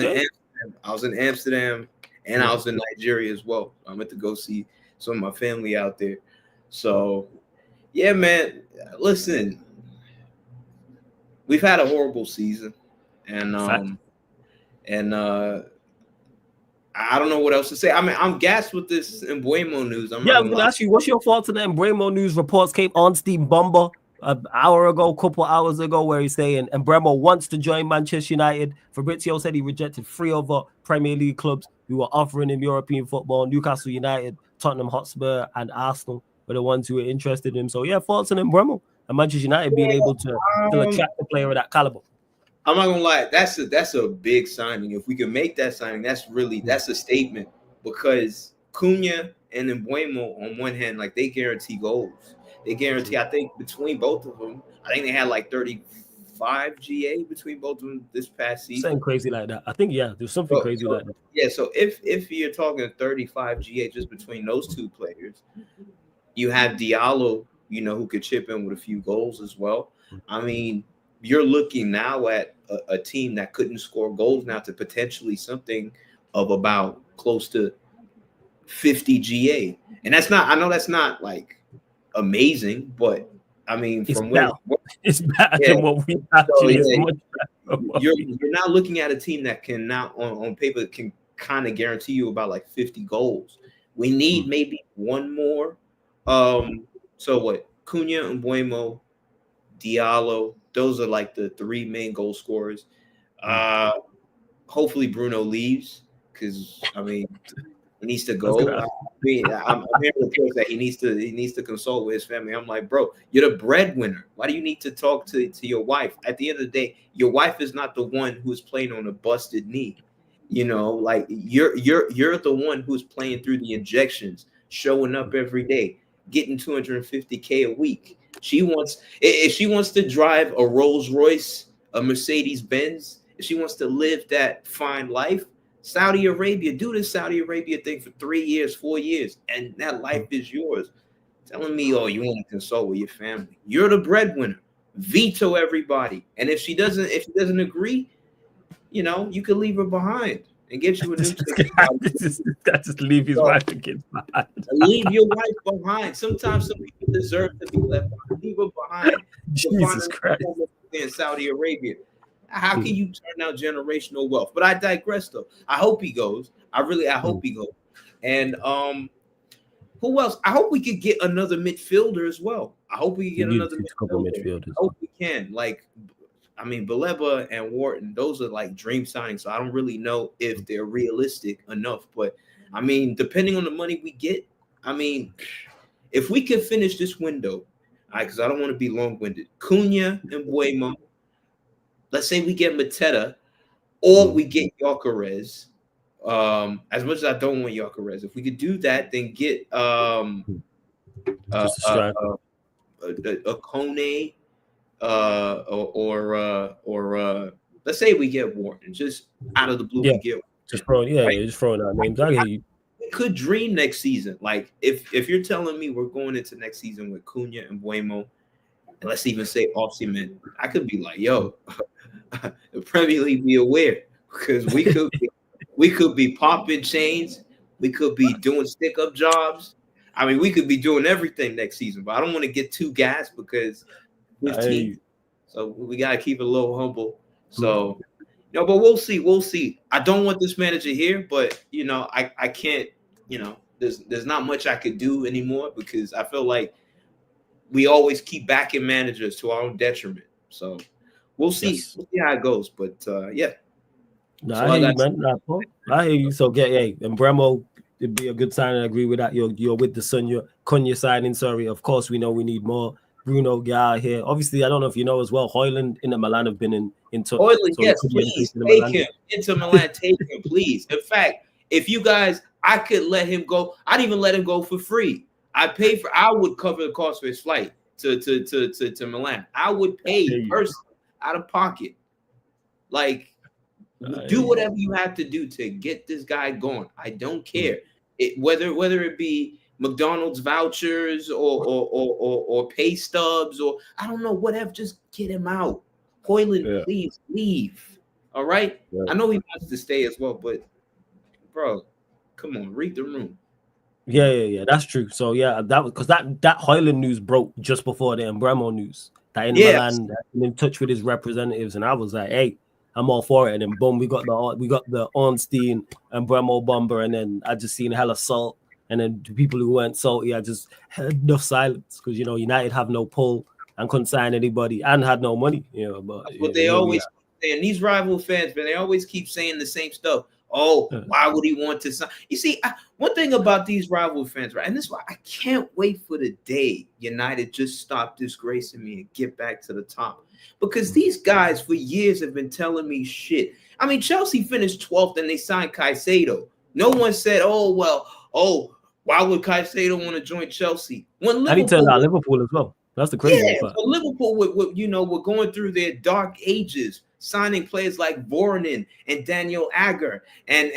in Amsterdam and I was in Nigeria as well. I went to go see some of my family out there. So, yeah, man. Listen, we've had a horrible season, and I don't know what else to say. I mean, I'm gassed with this Mbeumo news. I'm going to ask you, what's your thoughts on the Mbeumo news? Reports came on Steve Bumber an hour ago, couple hours ago, where he's saying Mbeumo wants to join Manchester United. Fabrizio said he rejected 3 other Premier League clubs who were offering him European football. Newcastle United, Tottenham Hotspur, and Arsenal were the ones who were interested in him. So, yeah, thoughts on Mbeumo and Manchester United being able to still attract a player of that caliber. I'm not gonna lie, that's a big signing. If we can make that signing, that's a statement, because Cunha and Mbeumo on one hand, like, they guarantee goals. They guarantee, I think between both of them, I think they had like 35 GA between both of them this past season. Something crazy like that. I think there's something crazy like that. Yeah, so if you're talking 35 GA just between those two players, you have Diallo, who could chip in with a few goals as well. I mean, you're looking now at a team that couldn't score goals now to potentially something of about close to 50 GA. And I know that's not like amazing, but I mean, it's better than what we actually you're not looking at a team that can now on paper can kind of guarantee you about like 50 goals. We need maybe one more. So what? Cunha, Mbeumo, Diallo, those are like the 3 main goal scorers. Hopefully Bruno leaves, because I mean, he needs to go. I'm hearing reports that he needs to consult with his family. I'm like, bro, you're the breadwinner. Why do you need to talk to your wife? At the end of the day, your wife is not the one who's playing on a busted knee. Like you're the one who's playing through the injections, showing up every day, getting 250K a week. If she wants to drive a Rolls Royce, a Mercedes Benz, if she wants to live that fine life, Saudi Arabia, do this Saudi Arabia thing for 3 years, 4 years, and that life is yours. Telling me, oh, you want to consult with your family. You're the breadwinner. Veto everybody. And if she doesn't agree, you could leave her behind and get you a new ticket. Just leave his wife and kids behind. Leave your wife behind. Sometimes some people deserve to be left behind. Leave her behind. Jesus Christ. In Saudi Arabia. How can you turn out generational wealth? But I digress, though. I hope he goes. I hope he goes. And who else? I hope we could get another midfielder as well. I hope we can get another midfielder. I hope we can. Like, I mean, Baleba and Wharton, those are like dream signings. So I don't really know if they're realistic enough. But I mean, depending on the money we get, I mean, if we can finish this window, all right, because I don't want to be long-winded. Cunha and Mbeumo. Let's say we get Mateta or we get Gyökeres. As much as I don't want Gyökeres, if we could do that, then get a Kone or let's say we get Wharton, just out of the blue. We get just throwing out names. I hear you. We could dream next season. Like if you're telling me we're going into next season with Cunha and Mbeumo, and let's even say Osimhen, I could be like, yo, the Premier League be aware, because we could be popping chains, we could be doing stick-up jobs. I mean, we could be doing everything next season, but I don't want to get too gassed because so we gotta keep it a little humble. So but we'll see. I don't want this manager here, but I can't, there's not much I could do anymore, because I feel like we always keep backing managers to our own detriment. So we'll see. Yes. We'll see how it goes. But yeah. I hear you, man. I hear you. So and Mbeumo, it'd be a good sign. I agree with that. You're with the Cunha signing. Sorry, of course we know we need more. Bruno get out here. Obviously, I don't know if you know as well, Højlund in Milan have been in touch. Højlund, so yes, please take him into Milan. Take him, please. In fact, if you guys, I could let him go. I'd even let him go for free. I would cover the cost for his flight to Milan. I would pay personally out of pocket. Like, do whatever you have to do to get this guy going. I don't care whether it be McDonald's vouchers or pay stubs or I don't know, whatever. Just get him out. Højlund, please leave. All right. Yeah. I know he wants to stay as well, but bro, come on, read the room. Yeah. That's true. So yeah, that was because that Højlund news broke just before the Mbeumo news. That in Milan, in touch with his representatives, and I was like, hey, I'm all for it. And then boom, we got the Ornstein and Mbeumo bomber, and then I just seen hella salt. And then the people who weren't salty, I just had enough silence because United have no pull and couldn't sign anybody and had no money. But they always saying. These rival fans, man, they always keep saying the same stuff. Oh, why would he want to sign? You see, one thing about these rival fans, right? And this is why I can't wait for the day United just stop disgracing me and get back to the top. Because these guys for years have been telling me shit. I mean, Chelsea finished 12th and they signed Caicedo. No one said, why would Caicedo want to join Chelsea? When Liverpool, and he turned out Liverpool as well. That's the crazy part. But Liverpool, were going through their dark ages, signing players like Voronin and Daniel Agger and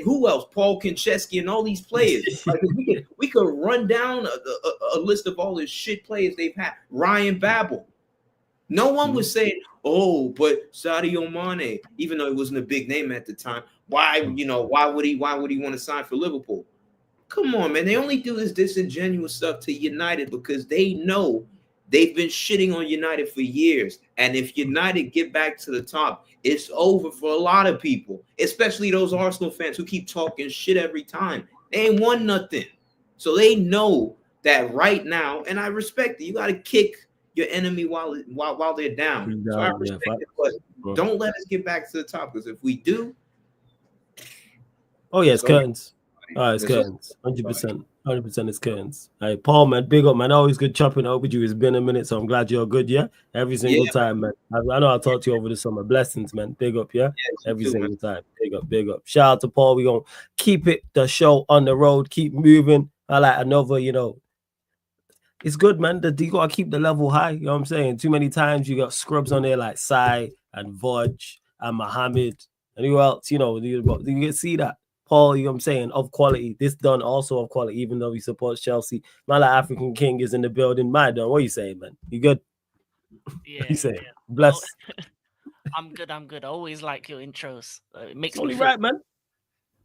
who else? Paul Konchesky and all these players. Like, we could run down a list of all the shit players they've had. Ryan Babel. No one was saying, but Sadio Mane, even though he wasn't a big name at the time, why would he want to sign for Liverpool? Come on, man. They only do this disingenuous stuff to United because they know they've been shitting on United for years. And if United get back to the top, it's over for a lot of people, especially those Arsenal fans who keep talking shit every time. They ain't won nothing. So they know that right now, and I respect it, you got to kick your enemy while they're down. So I respect it, but don't let us get back to the top because if we do, it's curtains. It's curtains. 100%. 100% it's curtains. Hey, Paul, man, big up, man. Always good chopping up with you. It's been a minute, so I'm glad you're good, yeah? Every single time, man. I know I'll talk to you over the summer. Blessings, man. Big up, yeah? Every single time. Big up. Shout out to Paul. We're going to keep the show on the road, keep moving. I like another, it's good, man. You got to keep the level high. You know what I'm saying? Too many times you got scrubs on there like Sai and Vaj and Mohammed and who else, you can see that. Paul, you know what I'm saying, of quality. This done also of quality, even though he supports Chelsea. My like African King is in the building. My done. What you saying, man? You good? Yeah. What you saying? Bless. I'm good. I always like your intros. It makes me feel right, man.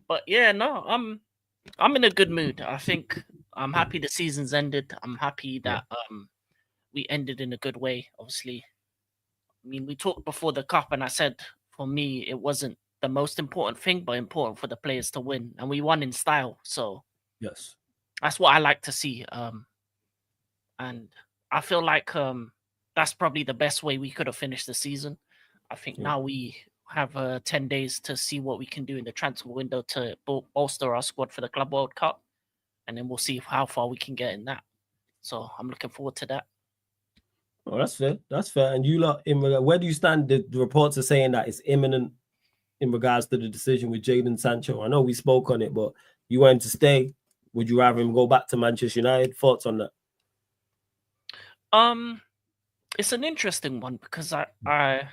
But yeah, no, I'm in a good mood. I think I'm happy the season's ended. I'm happy that we ended in a good way. Obviously, I mean, we talked before the cup, and I said for me it wasn't the most important thing, but important for the players to win, and we won in style. So yes, that's what I like to see. And I feel like that's probably the best way we could have finished the season. I think now we have 10 days to see what we can do in the transfer window to bolster our squad for the Club World Cup, and then we'll see how far we can get in that. So I'm looking forward to that. Oh, that's fair. That's fair. And you lot, where do you stand? The reports are saying that it's imminent in regards to the decision with Jadon Sancho. I know we spoke on it, but you want him to stay. Would you rather him go back to Manchester United? Thoughts on that? It's an interesting one because I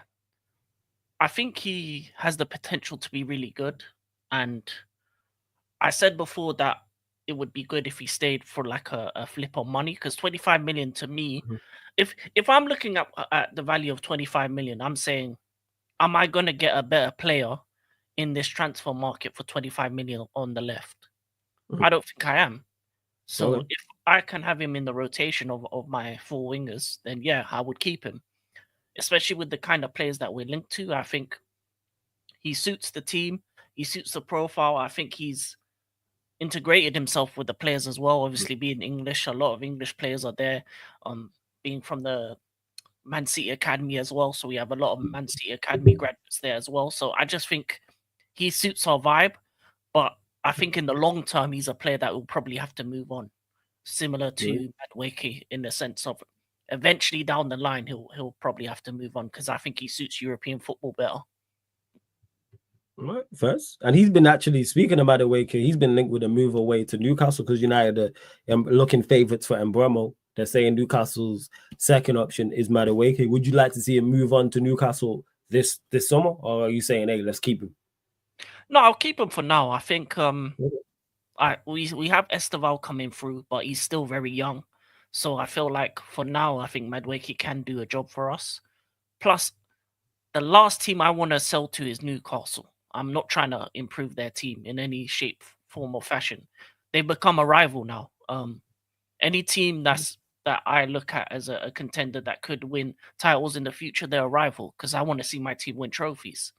think he has the potential to be really good. And I said before that it would be good if he stayed for like a flip on money, because 25 million to me, if I'm looking at the value of 25 million, I'm saying, am I going to get a better player in this transfer market for 25 million on the left? I don't think I am. So if I can have him in the rotation of my four wingers, then yeah, I would keep him. Especially with the kind of players that we're linked to. I think he suits the team. He suits the profile. I think he's integrated himself with the players as well. Obviously, being English, a lot of English players are there. Being from the Man City Academy as well. So we have a lot of Man City Academy graduates there as well. So I just think he suits our vibe. But I think in the long term, he's a player that will probably have to move on. similar to Madueke in the sense of eventually down the line he'll probably have to move on because I think he suits European football better. Right, first, and he's been actually speaking about it. He's been linked with a move away to Newcastle because United are looking favourites for Mbeumo. They're saying Newcastle's second option is Madueke. Would you like to see him move on to Newcastle this summer, or are you saying, hey, let's keep him? No, I'll keep him for now. I think we have Esteval coming through, but he's still very young. So I feel like for now, I think Madueke can do a job for us. Plus, the last team I want to sell to is Newcastle. I'm not trying to improve their team in any shape, form, or fashion. They've become a rival now. Any team that I look at as a contender that could win titles in the future, they're a rival because I want to see my team win trophies.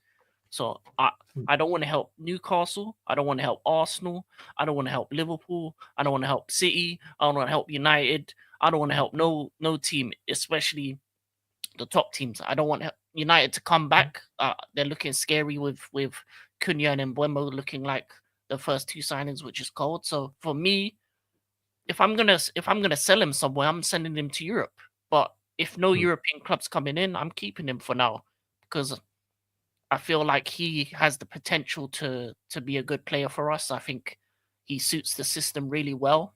So I don't want to help Newcastle. I don't want to help Arsenal. I don't want to help Liverpool. I don't want to help City. I don't want to help United. I don't want to help no team, especially the top teams. I don't want United to come back. They're looking scary with Cunha and Mbeumo looking like the first two signings, which is cold. So for me, if I'm gonna sell him somewhere, I'm sending him to Europe. But if no European clubs coming in, I'm keeping him for now because I feel like he has the potential to be a good player for us. I think he suits the system really well.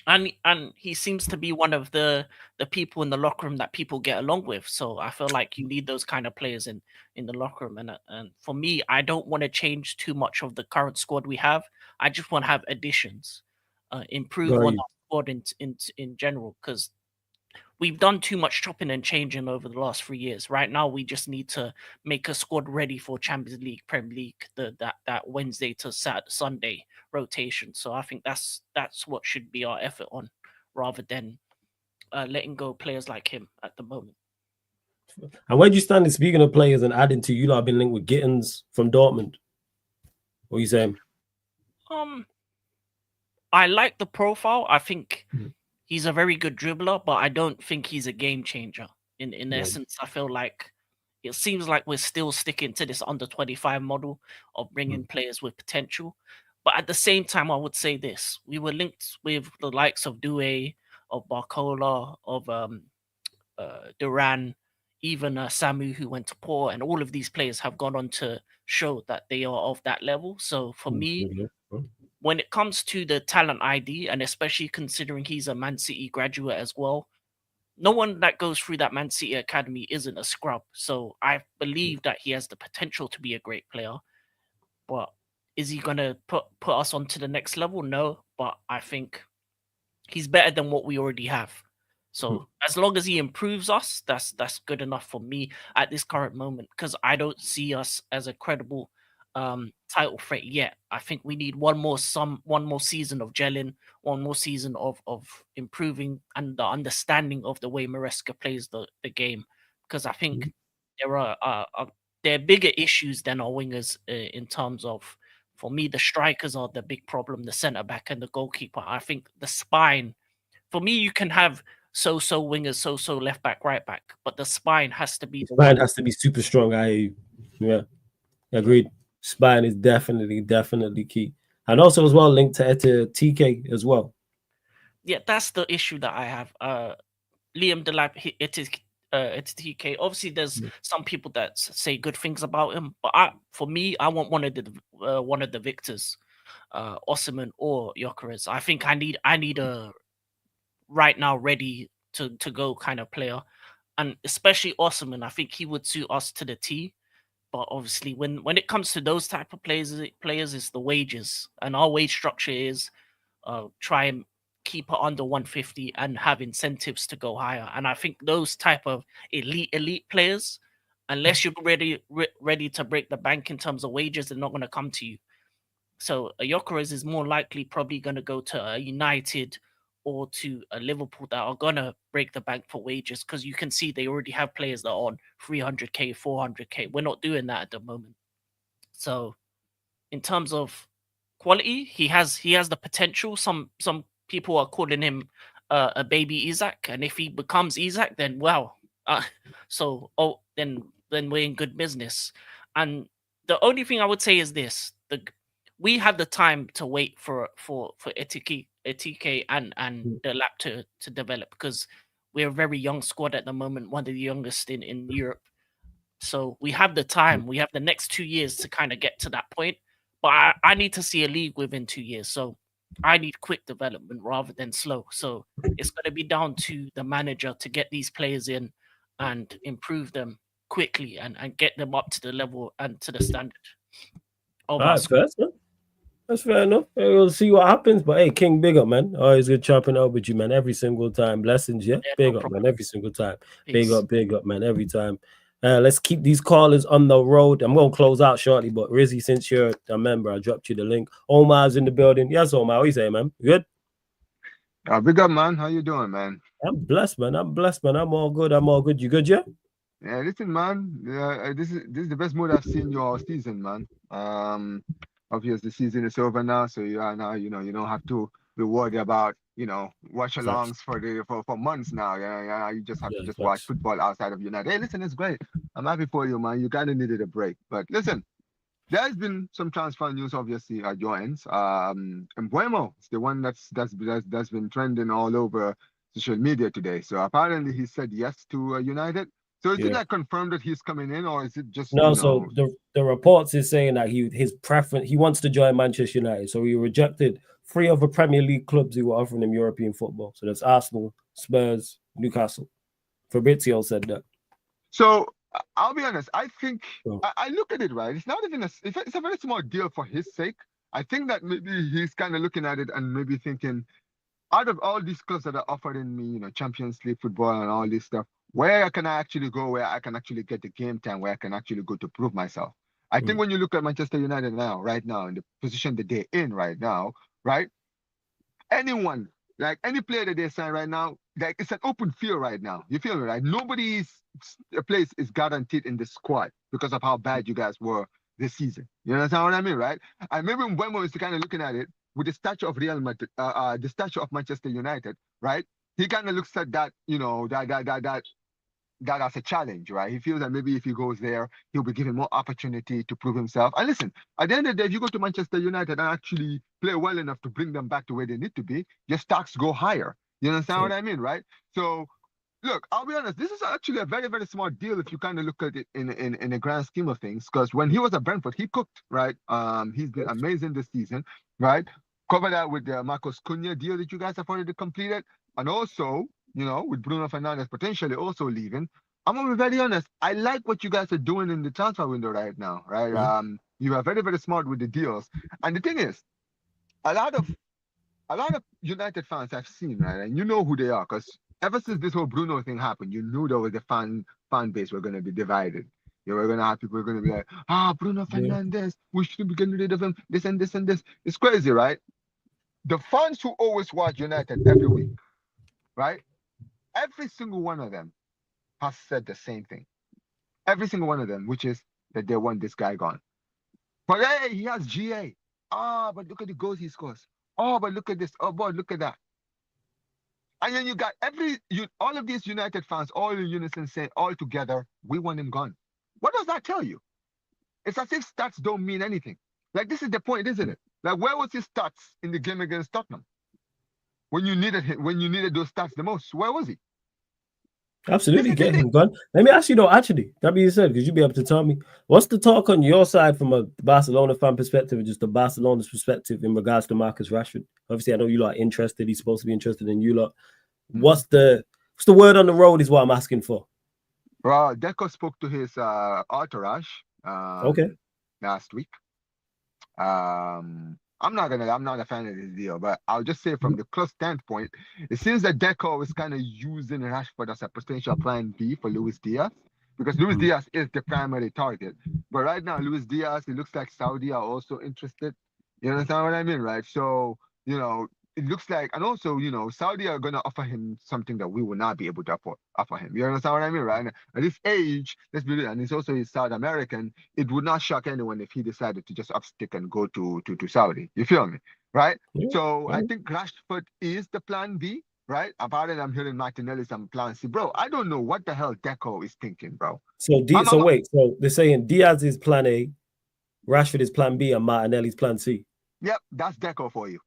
And he seems to be one of the people in the locker room that people get along with. So I feel like you need those kind of players in the locker room. And for me, I don't want to change too much of the current squad we have. I just want to have additions, improve on our squad in general, because we've done too much chopping and changing over the last 3 years. Right now, we just need to make a squad ready for Champions League, Premier League, that Wednesday to Sunday rotation. So I think that's what should be our effort on, rather than letting go players like him at the moment. And where do you stand in speaking of players and adding to, you lot have been linked with Gittens from Dortmund? What are you saying? I like the profile. I think he's a very good dribbler, but I don't think he's a game changer. In essence, I feel like it seems like we're still sticking to this under 25 model of bringing players with potential. But at the same time, I would say this: we were linked with the likes of Doué, of Barcola, of Duran, even Samu, who went to Port, and all of these players have gone on to show that they are of that level. So for me, when it comes to the talent ID, and especially considering he's a Man City graduate as well, no one that goes through that Man City academy isn't a scrub. So I believe that he has the potential to be a great player. But is he going to put us onto the next level? No, but I think he's better than what we already have. So as long as he improves us, that's good enough for me at this current moment, because I don't see us as a credible title threat yet. I think we need one more season of gelling, one more season of improving and the understanding of the way Maresca plays the game, because I think there are bigger issues than our wingers in terms of, for me, the strikers are the big problem, the centre back and the goalkeeper. I think the spine, for me, you can have so-so wingers, so-so left back, right back, but the spine has to be has to be super strong. Agreed. Spine is definitely key, and also as well linked to TK as well. Yeah, that's the issue that I have. Liam Delap, it is TK. Obviously, there's some people that say good things about him, but for me, I want one of the victors, Osimhen or Gyökeres. I think I need a right now ready to go kind of player, and especially Osimhen. I think he would suit us to the T. But obviously, when it comes to those type of players, it's the wages, and our wage structure is try and keep it under 150 and have incentives to go higher. And I think those type of elite players, unless you're ready to break the bank in terms of wages, they're not going to come to you. So a Gyökeres is more likely probably going to go to a United or to a Liverpool that are going to break the bank for wages, because you can see they already have players that are on 300k, 400k. We're not doing that at the moment. So in terms of quality, he has the potential. Some people are calling him a baby Isak, and if he becomes Isak, then wow. Then we're in good business. And the only thing I would say is this: we have the time to wait for TK and the lap to develop, because we're a very young squad at the moment, one of the youngest in Europe. So we have the time. We have the next 2 years to kind of get to that point. But I need to see a league within 2 years. So I need quick development rather than slow. So it's going to be down to the manager to get these players in and improve them quickly and get them up to the level and to the standard of our squad. That's fair enough. We'll see what happens. But hey, King, big up, man. Always good chopping up with you, man. Every single time. Blessings, yeah? Big up, man. Every single time. Peace. Big up, man. Every time. Let's keep these callers on the road. I'm going to close out shortly, but Rzzy, since you're a member, I dropped you the link. Omar's in the building. Yes, Omar. What you say, man? Good? Big up, man. How you doing, man? I'm blessed, man. I'm all good. You good, yeah? Yeah, listen, man. This is the best mood I've seen you all season, man. Obviously, the season is over now, so you are now, you don't have to be worried about, watch-alongs for months now. Yeah. You just have to watch football outside of United. Hey, listen, it's great. I'm happy for you, man. You kind of needed a break, but listen, there's been some transfer news, obviously, at your ends. Mbeumo is the one that's been trending all over social media today. So apparently, he said yes to United. So is it like confirmed that he's coming in, or is it just no? So the reports is saying that his preference, he wants to join Manchester United. So he rejected 3 other Premier League clubs who were offering him European football. So that's Arsenal, Spurs, Newcastle. Fabrizio said that. So I'll be honest. I think I look at it right. It's not even it's a very small deal for his sake. I think that maybe he's kind of looking at it and maybe thinking, out of all these clubs that are offering me, Champions League football and all this stuff, where can I actually go, where I can actually get the game time, where I can actually go to prove myself? I think when you look at Manchester United right now, in the position that they're in right now, right? Anyone, like any player that they sign right now, like it's an open field right now. You feel me, right? Nobody's place is guaranteed in the squad because of how bad you guys were this season. You understand what I mean, right? I remember when Mbeumo was kind of looking at it with the stature of Real Madrid, the stature of Manchester United, right? He kind of looks at that, that as a challenge, right? He feels that maybe if he goes there, he'll be given more opportunity to prove himself. And listen, at the end of the day, if you go to Manchester United and actually play well enough to bring them back to where they need to be, your stocks go higher. You understand what I mean, right? So, look, I'll be honest, this is actually a very, very smart deal if you kind of look at it in a grand scheme of things, because when he was at Brentford, he cooked, right? He's been amazing this season, right? Cover that with the Marcos Cunha deal that you guys have already completed. And also, with Bruno Fernandes potentially also leaving, I'm gonna be very honest. I like what you guys are doing in the transfer window right now, right? You are very, very smart with the deals. And the thing is, a lot of United fans I've seen, right, and you know who they are, because ever since this whole Bruno thing happened, you knew there was a fan base were gonna be divided. You were gonna have people who are gonna be like, Bruno Fernandes, we should be getting rid of him, this and this and this. It's crazy, right? The fans who always watch United every week, right? Every single one of them has said the same thing. Every single one of them, which is that they want this guy gone. But hey, he has GA. But look at the goals he scores. But look at this. Boy, look at that. And then you got all of these United fans all in unison saying all together, we want him gone. What does that tell you? It's as if stats don't mean anything. Like, this is the point, isn't it? Like, where was his stats in the game against Tottenham? When you needed him, when you needed those stats the most, where was he? Absolutely, get him gone. Let me ask you though, actually, that being said, because you'll be able to tell me, what's the talk on your side from a Barcelona fan perspective, and just the Barcelona's perspective in regards to Marcus Rashford? Obviously, I know you lot are interested. He's supposed to be interested in you lot. What's the word on the road is what I'm asking for. Well, Deco spoke to his entourage last week. I'm not a fan of this deal, but I'll just say from the club standpoint, it seems that Deco is kind of using Rashford as a potential plan B for Luis Diaz, because Luis Diaz is the primary target. But right now, Luis Diaz, it looks like Saudi are also interested. You understand what I mean, right? So, it looks like, and also, Saudi are going to offer him something that we will not be able to offer him. You understand what I mean, right? And at this age, let's be real, and he's also South American, it would not shock anyone if he decided to just upstick and go to Saudi. You feel me, right? So I think Rashford is the plan B, right? About it, I'm hearing Martinelli some plan C. Bro, I don't know what the hell Deco is thinking, bro. So they're saying Diaz is plan A, Rashford is plan B, and Martinelli's plan C. Yep, that's Deco for you.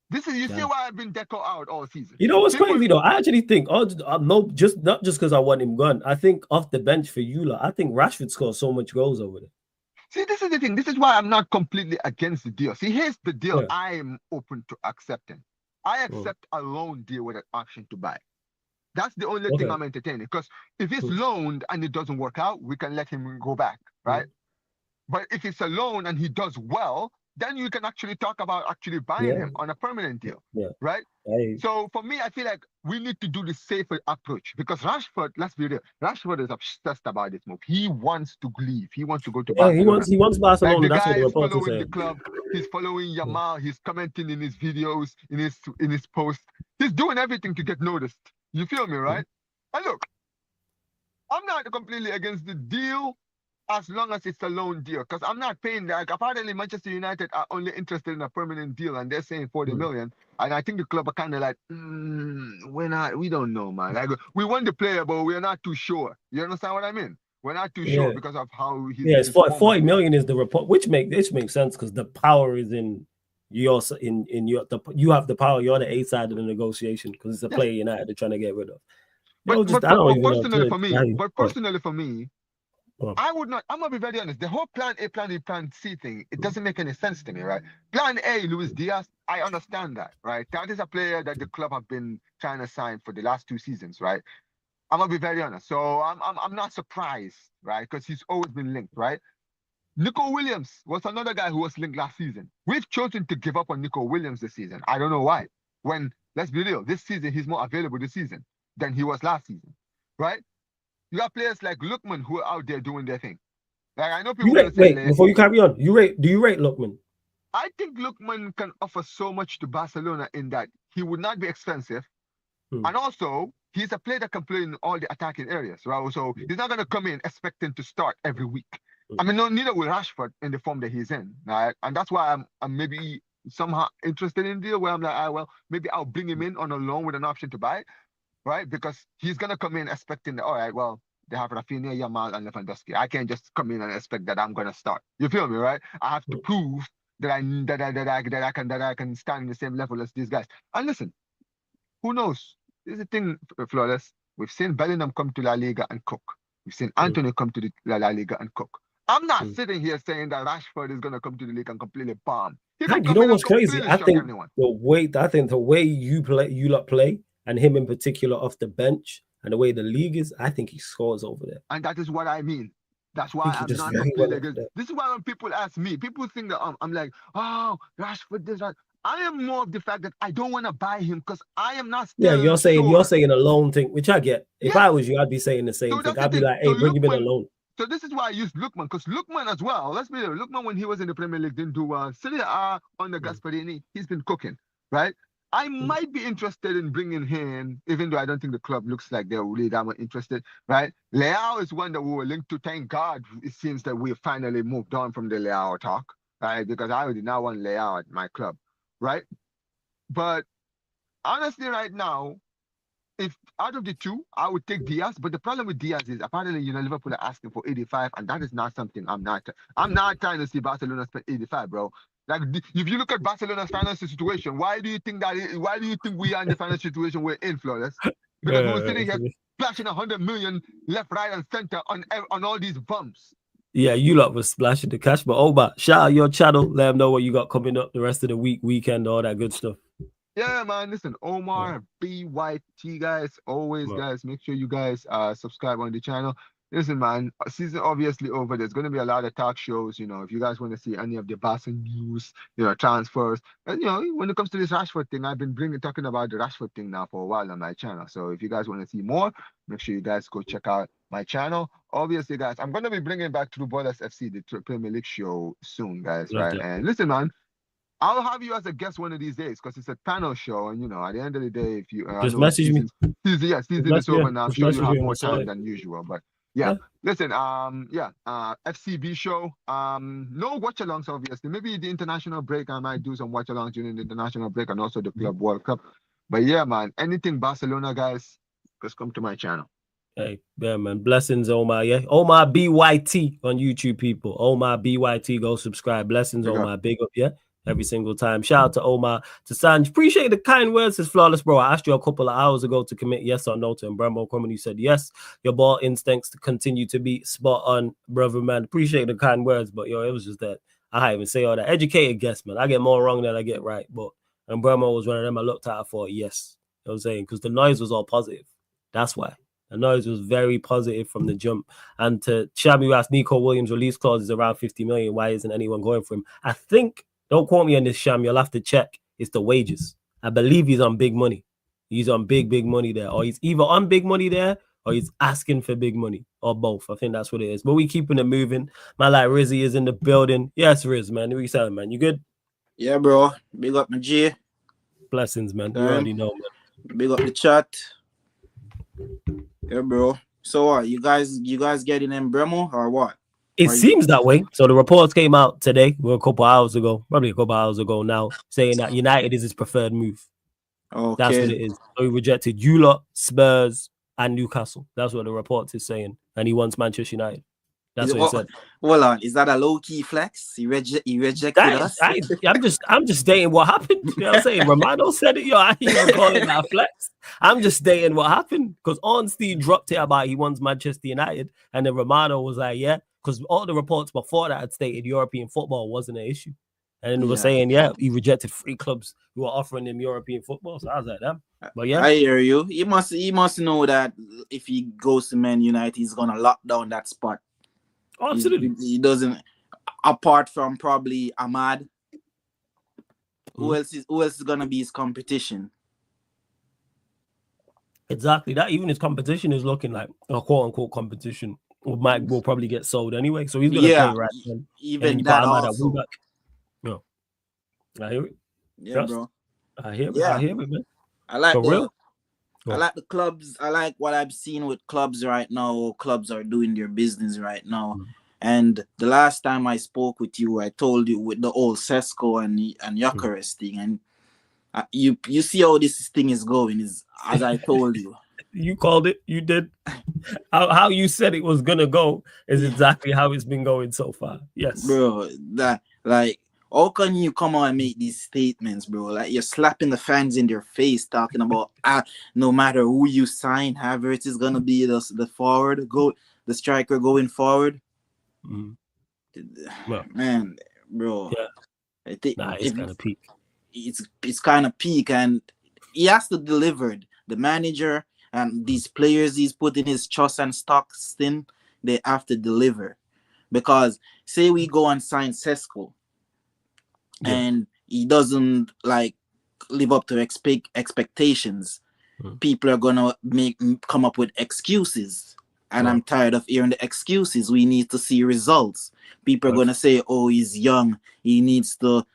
This is you see why I've been Deco out all season. You know what's crazy though? I actually think, not just because I want him gone. I think off the bench for you, I think Rashford scores so much goals over there. See, this is the thing. This is why I'm not completely against the deal. See, here's the deal I am open to accepting. I accept a loan deal with an option to buy. That's the only thing I'm entertaining. Because if it's loaned and it doesn't work out, we can let him go back, right? But if it's a loan and he does well, then you can actually talk about actually buying him on a permanent deal, right? So for me, I feel like we need to do the safer approach because Rashford, let's be real, Rashford is obsessed about this move. He wants to leave. He wants to go to Barcelona. He wants Barcelona. Like the That's guy what the is report following saying. the club. He's following Yamal. He's commenting in his videos, in his posts. He's doing everything to get noticed. You feel me, right? And look, I'm not completely against the deal as long as it's a loan deal, because I'm not paying that. Apparently, Manchester United are only interested in a permanent deal, and they're saying 40 million. And I think the club are kind of like, we don't know, man. Like, we want the player, but we're not too sure. You understand what I mean? We're not too sure because of how he's. Yeah, it's 40 million is the report, which makes sense because the power is in your you have the power. You're the A side of the negotiation because it's a player United they're trying to get rid of. But personally for me, I would not. I'm gonna be very honest. The whole plan A, plan B, plan C thing, it doesn't make any sense to me, right? Plan A, Luis Diaz, I understand that, right? That is a player that the club have been trying to sign for the last 2 seasons, right? I'm gonna be very honest. So I'm not surprised, right? Because he's always been linked, right? Nico Williams was another guy who was linked last season. We've chosen to give up on Nico Williams this season. I don't know why. When let's be real, this season he's more available this season than he was last season, right? You got players like Lookman who are out there doing their thing. Like I know people. Before you carry on, do you rate Lookman? I think Lookman can offer so much to Barcelona in that he would not be expensive, and also he's a player that can play in all the attacking areas, right? So he's not going to come in expecting to start every week. I mean, neither will Rashford in the form that he's in, right? And that's why I'm maybe somehow interested in the deal where I'm like, well, maybe I'll bring him in on a loan with an option to buy. Right, because he's gonna come in expecting that. All right, well, they have Rafinha, Yamal, and Lewandowski. I can't just come in and expect that I'm gonna start. You feel me, right? I have to prove that I can stand in the same level as these guys. And listen, who knows? This is the thing, Flawless. We've seen Bellingham come to La Liga and cook. We've seen Anthony come to the La Liga and cook. I'm not sitting here saying that Rashford is gonna come to the league and completely bomb. You know what's crazy? I think the way you play. And him in particular off the bench and the way the league is, I think he scores over there. And that is what I mean. That's why I'm not completely good. This is why when people ask me, people think that I'm like, oh, Rashford, this, that. I am more of the fact that I don't want to buy him because I am not still you're saying a loan thing, which I get. If I was you, I'd be saying the same thing. I'd be like, hey, bring him in a loan. So this is why I use Lookman, because Lookman as well, let's be real, Lookman when he was in the Premier League didn't do well. Serie A under Gasperini, he's been cooking, right? I might be interested in bringing him, even though I don't think the club looks like they're really that much interested, right? Leao is one that we were linked to. Thank God it seems that we finally moved on from the Leao talk, right? Because I did not want Leao at my club, right? But honestly, right now, if out of the two, I would take Diaz. But the problem with Diaz is apparently, Liverpool are asking for 85, and that is not something I'm not trying to see Barcelona spend 85, bro. Like, if you look at Barcelona's financial situation, why do you think we are in the financial situation we're in, Flawless? Because we're sitting here splashing 100 million left, right, and center on all these bumps. Yeah, you lot was splashing the cash, but Omar, shout out your channel. Let them know what you got coming up the rest of the weekend, all that good stuff. Yeah, man. Listen, Omar BYT, guys. Always, guys, make sure you guys subscribe on the channel. Listen, man, season obviously over. There's going to be a lot of talk shows. If you guys want to see any of the Barca news, transfers, and when it comes to this Rashford thing, I've been talking about the Rashford thing now for a while on my channel. So if you guys want to see more, make sure you guys go check out my channel. Obviously, guys, I'm going to be bringing back True Ballers FC, the Premier League show soon, guys. Right? And listen, man, I'll have you as a guest one of these days because it's a panel show, and at the end of the day, if you just message me. Season is over now. I'm sure you have more time than usual, but. Yeah, listen, FCB show, no watch-alongs, obviously. Maybe the international break, I might do some watch-alongs during the international break and also the Club World Cup. But yeah, man, anything Barcelona, guys, just come to my channel. Hey, yeah, man. Blessings, Omar, yeah? Omar BYT on YouTube, people. Omar BYT, go subscribe. Blessings, Omar. Big up, yeah? every single time. Shout out to Omar, to Sanj. Appreciate the kind words. It's flawless, bro. I asked you a couple of hours ago to commit yes or no to Mbeumo coming. You said yes. Your ball instincts to continue to be spot on, brother, man. Appreciate the kind words, but yo, it was just that I can't even say all that. Educated guess, man. I get more wrong than I get right, but Mbeumo was one of them I looked at for yes. You know what I'm saying? Because the noise was all positive. That's why. The noise was very positive from the jump. And to Sham, you asked Nico Williams' release clause is around 50 million. Why isn't anyone going for him? I think, don't quote me on this, Sham, you'll have to check. It's the wages. I believe he's on big money. He's on big money there. Or he's either on big money there or he's asking for big money. Or both. I think that's what it is. But we keeping it moving. Man, like Rzzy is in the building. Yes, Rizz, man. What you saying, man? You good? Yeah, bro. Big up my G. Blessings, man. You already know, man. Big up the chat. Yeah, bro. So what? You guys getting Mbeumo or what? It seems that way. So the reports came out today, probably a couple hours ago now, saying that United is his preferred move. Okay. That's what it is. So he rejected you lot, Spurs, and Newcastle. That's what the report is saying. And he wants Manchester United. That's what he said. Hold on, is that a low-key flex? He rejected us? I'm just stating what happened. You know what I'm saying? Romano said it, yo. I ain't even calling that a flex. I'm just stating what happened. Because Ornstein dropped it about he wants Manchester United. And then Romano was like, yeah. Because all the reports before that had stated European football wasn't an issue. And then they were saying, yeah, he rejected 3 clubs who were offering him European football. So I was like, damn. But yeah. I hear you. He must know that if he goes to Man United, he's going to lock down that spot. Oh, absolutely. He doesn't, apart from probably Ahmad. Who else is gonna be his competition? Exactly that. Even his competition is looking like a quote unquote competition. Mike will probably get sold anyway, so he's gonna play right then. Even that also. No, I hear it. Yeah, bro. I hear it. I hear it, man. I like the clubs. I like what I've seen with clubs right now. Clubs are doing their business right now. And the last time I spoke with you, I told you with the old Sesko and Gyökeres thing, and you see how this thing is going. Is as I told you. You called it. You did. How you said it was gonna go is exactly how it's been going so far. Yes, bro. That like. How can you come on and make these statements, bro? Like you're slapping the fans in their face, talking about no matter who you sign, Havertz is gonna be the forward, the striker going forward. Man, bro, I think it's kind of peak. It's kind of peak, and he has to deliver. The manager and these players he's putting his trust and stocks in, they have to deliver. Because say we go and sign Sesko. And he doesn't like live up to expectations. People are gonna come up with excuses, and I'm tired of hearing the excuses. We need to see results. People are gonna say, "Oh, he's young. He needs a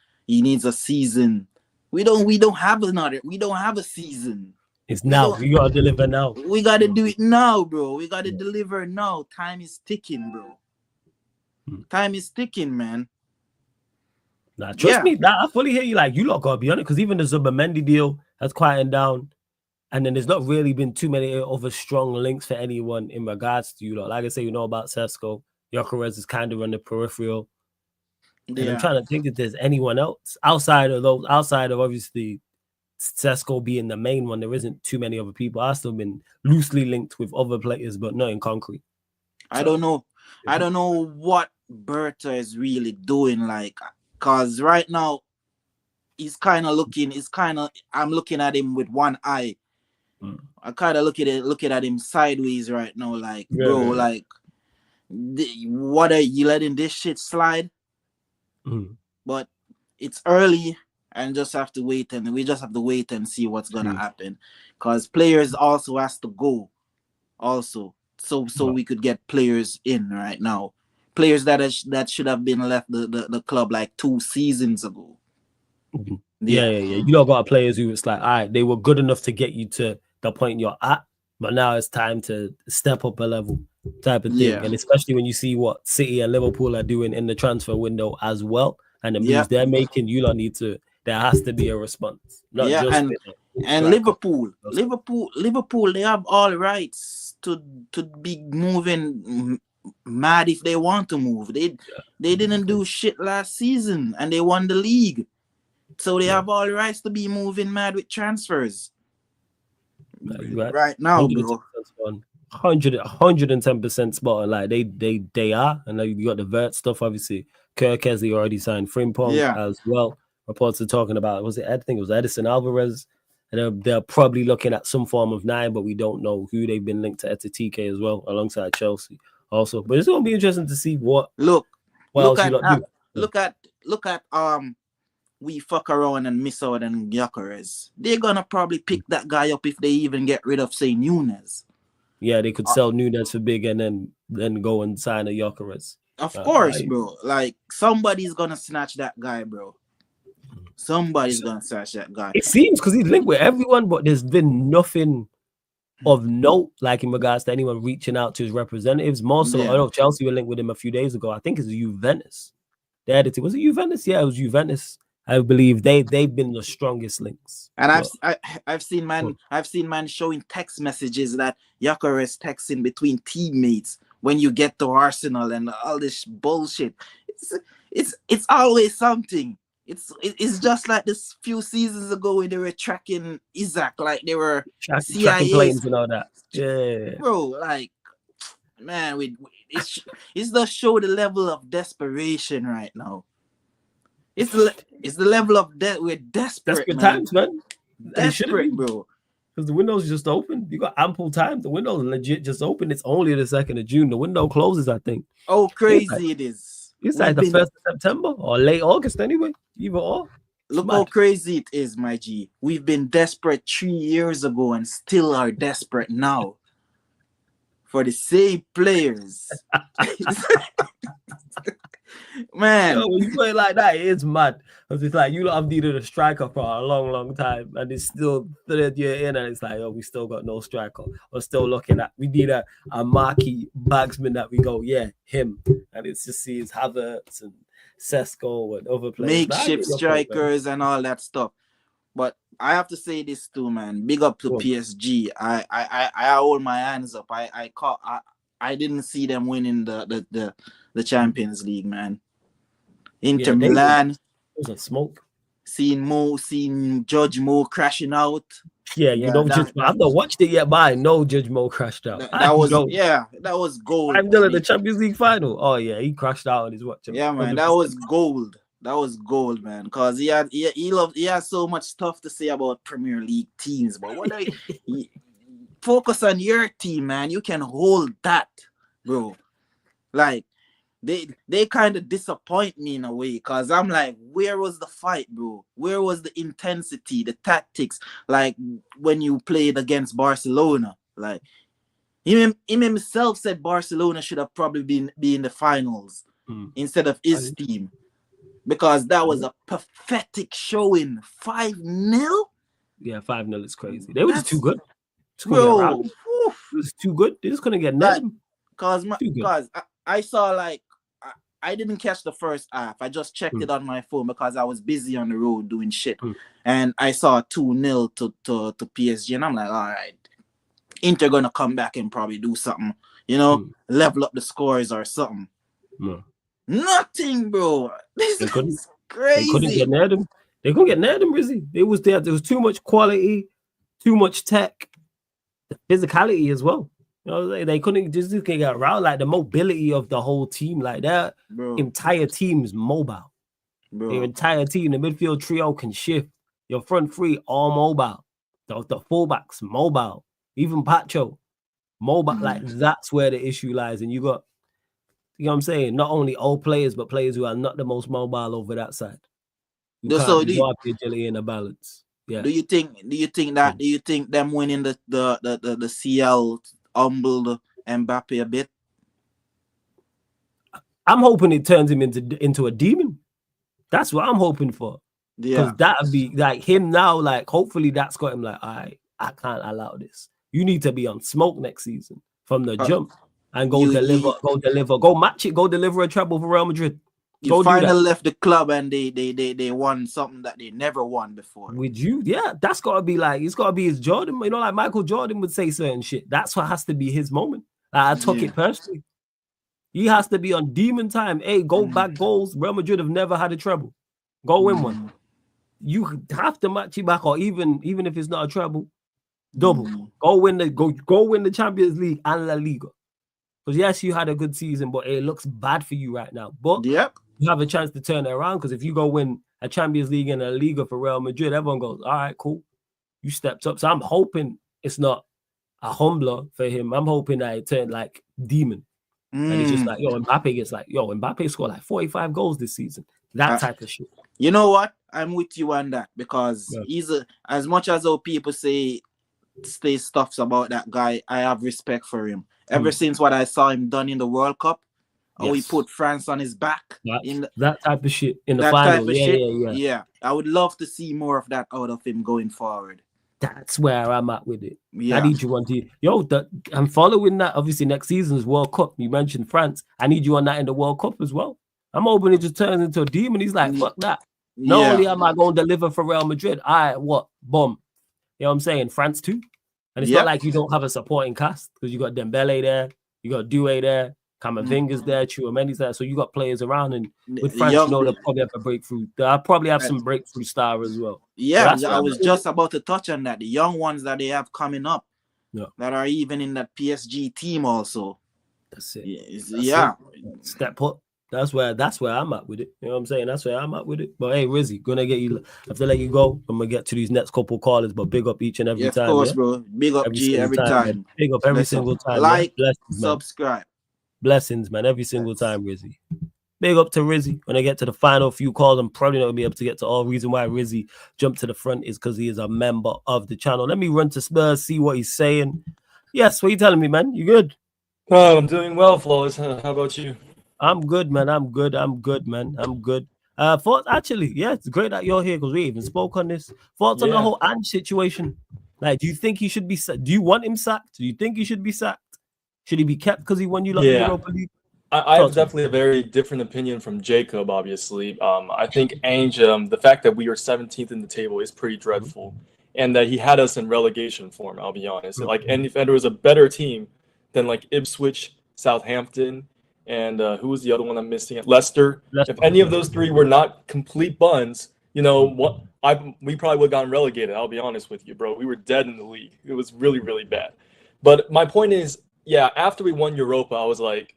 season." We don't have a season. It's now. You gotta deliver now. We gotta do it now, bro. We gotta deliver now. Time is ticking, bro. Time is ticking, man. Nah, trust me. I fully hear you. Like, you lot gotta be on it, because even the Zubimendi deal has quietened down, and then there's not really been too many other strong links for anyone in regards to you lot. Like I say, you know about Sesko. Gyökeres is kind of on the peripheral. And I'm trying to think if there's anyone else outside of obviously Sesko being the main one. There isn't too many other people. I've still been loosely linked with other players, but not in concrete. I don't know. I don't know what Berta is really doing, like. Because right now, I'm looking at him with one eye. I kind of looking at him sideways right now, like, like, what are you letting this shit slide? But it's early, and we just have to wait and see what's gonna happen. Because players also has to go, also, so we could get players in right now. Players that should have been left the club like 2 seasons ago. Yeah. You don't got players who it's like, all right, they were good enough to get you to the point you're at, but now it's time to step up a level type of thing. And especially when you see what City and Liverpool are doing in the transfer window as well, and the moves they're making, you don't need to. There has to be a response. And Liverpool, they have all rights to be moving mad if they want to move. They didn't do shit last season and they won the league. So they have all the rights to be moving mad with transfers. Right now, bro. 110% spot on. Like they are, and you got the Vert stuff. Obviously, Cherki already signed Frimpong as well. Reports are talking about I think it was Edison Alvarez, and they're probably looking at some form of 9, but we don't know who they've been linked to TK as well, alongside Chelsea also. But it's gonna be interesting to see what else you lot do. Look at we fuck around and miss out on Gyökeres. They're gonna probably pick that guy up if they even get rid of, say, Nunes. Yeah, they could sell Nunes for big and then go and sign a Gyökeres. Of course, bro. Like, somebody's gonna snatch that guy, bro. Somebody's gonna snatch that guy. It seems because he's linked with everyone, but there's been nothing of note, like in regards to anyone reaching out to his representatives. More so, I know Chelsea were linked with him a few days ago. I think it's Juventus. The editor was it Juventus? Yeah, it was Juventus. I believe they've been the strongest links. And I've seen man showing text messages that Gyökeres texting between teammates when you get to Arsenal and all this bullshit. It's always something. It's just like this few seasons ago when they were tracking Isaac, like they were tracking planes and all that. Yeah, bro. Like, man, it's just show the level of desperation right now. It's the level of we're desperate times, man. Desperate, bro. Because the window's just open. You got ample time. The window's legit just open. It's only the 2nd of June. The window closes, I think. Oh, crazy it is. It's like the 1st of September or late August anyway. Either or. Look how crazy it is, my G. We've been desperate 3 years ago and still are desperate now. For the same players. Man, when you play it like that, it's mad. Because it's like you lot have needed a striker for a long, long time, and it's still 3rd year in, and it's like, we still got no striker. We're still looking at we need a marquee bagsman that we go, him, and it's just see his Havertz and Sesko and other players, makeshift strikers and all that stuff. But I have to say this too, man. Big up to PSG. I hold my hands up. I didn't see them winning the Champions League, man. Inter Milan was a smoke. Seeing Judge Mo crashing out. Yeah, I've not watched it yet, but I know Judge Mo crashed out. That was gold. 5-0 at the Champions League final. Oh yeah, he crashed out on his watch. Yeah, man, 100%. That was gold, man. Cause he had so much stuff to say about Premier League teams, but focus on your team, man. You can hold that, bro. Like, they kind of disappoint me in a way, because I'm like, where was the fight, bro? Where was the intensity, the tactics? Like, when you played against Barcelona, like, him himself said Barcelona should have probably been in the finals instead of his team, because that was a pathetic showing. 5-0? Yeah, 5-0 is crazy. They were just too good. Bro, it was too good. They just couldn't get net. Because I saw, like, I didn't catch the first half. I just checked it on my phone because I was busy on the road doing shit. And I saw 2-0 to PSG. And I'm like, all right, Inter going to come back and probably do something, level up the scores or something. Nothing, bro. This is crazy. They couldn't get near them. They couldn't get near them, Rzzy. It was there. There was too much quality, too much tech, the physicality as well. They couldn't just get around, like the mobility of the whole team, like that. Entire team is mobile. Your entire team, the midfield trio can shift. Your front three all mobile. The fullbacks mobile. Even Pacho mobile. Like, that's where the issue lies. And you got, you know what I'm saying, not only old players, but players who are not the most mobile over that side. You can't have the agility and the balance. Yeah. Do you think them winning the CL humbled Mbappe a bit? I'm hoping it turns him into a demon. That's what I'm hoping for. Because that'd be like him now. Like, hopefully that's got him like, I can't allow this. You need to be on smoke next season from the jump and go deliver, go match it, go deliver a treble for Real Madrid. You finally left the club and they won something that they never won before. With you, yeah, that's gotta be like, it's gotta be his Jordan. Like Michael Jordan would say certain shit. That's what has to be his moment. I took it personally. He has to be on demon time. Hey, go back goals. Real Madrid have never had a treble. Go win one. you have to match it back, or even if it's not a treble, double. Go win the Champions League and La Liga. Because yes, you had a good season, but it looks bad for you right now. But you have a chance to turn it around, because if you go win a Champions League and a Liga for Real Madrid, everyone goes, all right, cool. You stepped up. So I'm hoping it's not a humbler for him. I'm hoping that it turned like demon. And it's just like, Mbappe gets like, Mbappe scored like 45 goals this season. That type of shit. You know what? I'm with you on that, because he's as much as how people say stuffs about that guy, I have respect for him. Ever since what I saw him done in the World Cup, how he put France on his back. That type of shit in the final. Yeah. I would love to see more of that out of him going forward. That's where I'm at with it. I need you on to I'm following that. Obviously, next season's World Cup. You mentioned France. I need you on that in the World Cup as well. I'm hoping it just turns into a demon. He's like, fuck that. Not only am I going to deliver for Real Madrid, boom. You know what I'm saying? France too. And it's not like you don't have a supporting cast, because you got Dembele there, you got Doué there, Camavinga's there, Tchouameni's there. So you got players around, and with France, they'll probably have a breakthrough. They'll probably have some breakthrough star as well. Yeah, so I was just about to touch on that. The young ones that they have coming up, that are even in that PSG team also. That's it. It. Step up. That's where I'm at with it. You know what I'm saying? That's where I'm at with it. But hey, Rzzy, gonna get you. I have to let you go. I'm gonna get to these next couple callers, but big up each and every time. Of course, bro. Big up every time. Big up every single time. Like, subscribe. Blessings, man. Every single time, Rzzy. Big up to Rzzy. When I get to the final few calls, I'm probably not gonna be able to get to all. Reason why Rzzy jumped to the front is because he is a member of the channel. Let me run to Spurs, see what he's saying. Yes, what are you telling me, man? You good? Oh, I'm doing well, Flawless. How about you? I'm good, man. I'm good, man. I'm good. Thoughts, actually, it's great that you're here, because we even spoke on this. Thoughts on the whole Ange situation. Like, do you think he should be sacked? Do you want him sacked? Do you think he should be sacked? Should he be kept because he won you the Europa League? I have definitely a very different opinion from Jacob, obviously. I think Ange, the fact that we are 17th in the table is pretty dreadful. And that he had us in relegation form, I'll be honest. Like, and if there was a better team than like Ipswich, Southampton, and who was the other one I'm missing? Leicester. If any of those three were not complete buns, we probably would have gotten relegated. I'll be honest with you, bro. We were dead in the league. It was really, really bad. But my point is, after we won Europa, I was like,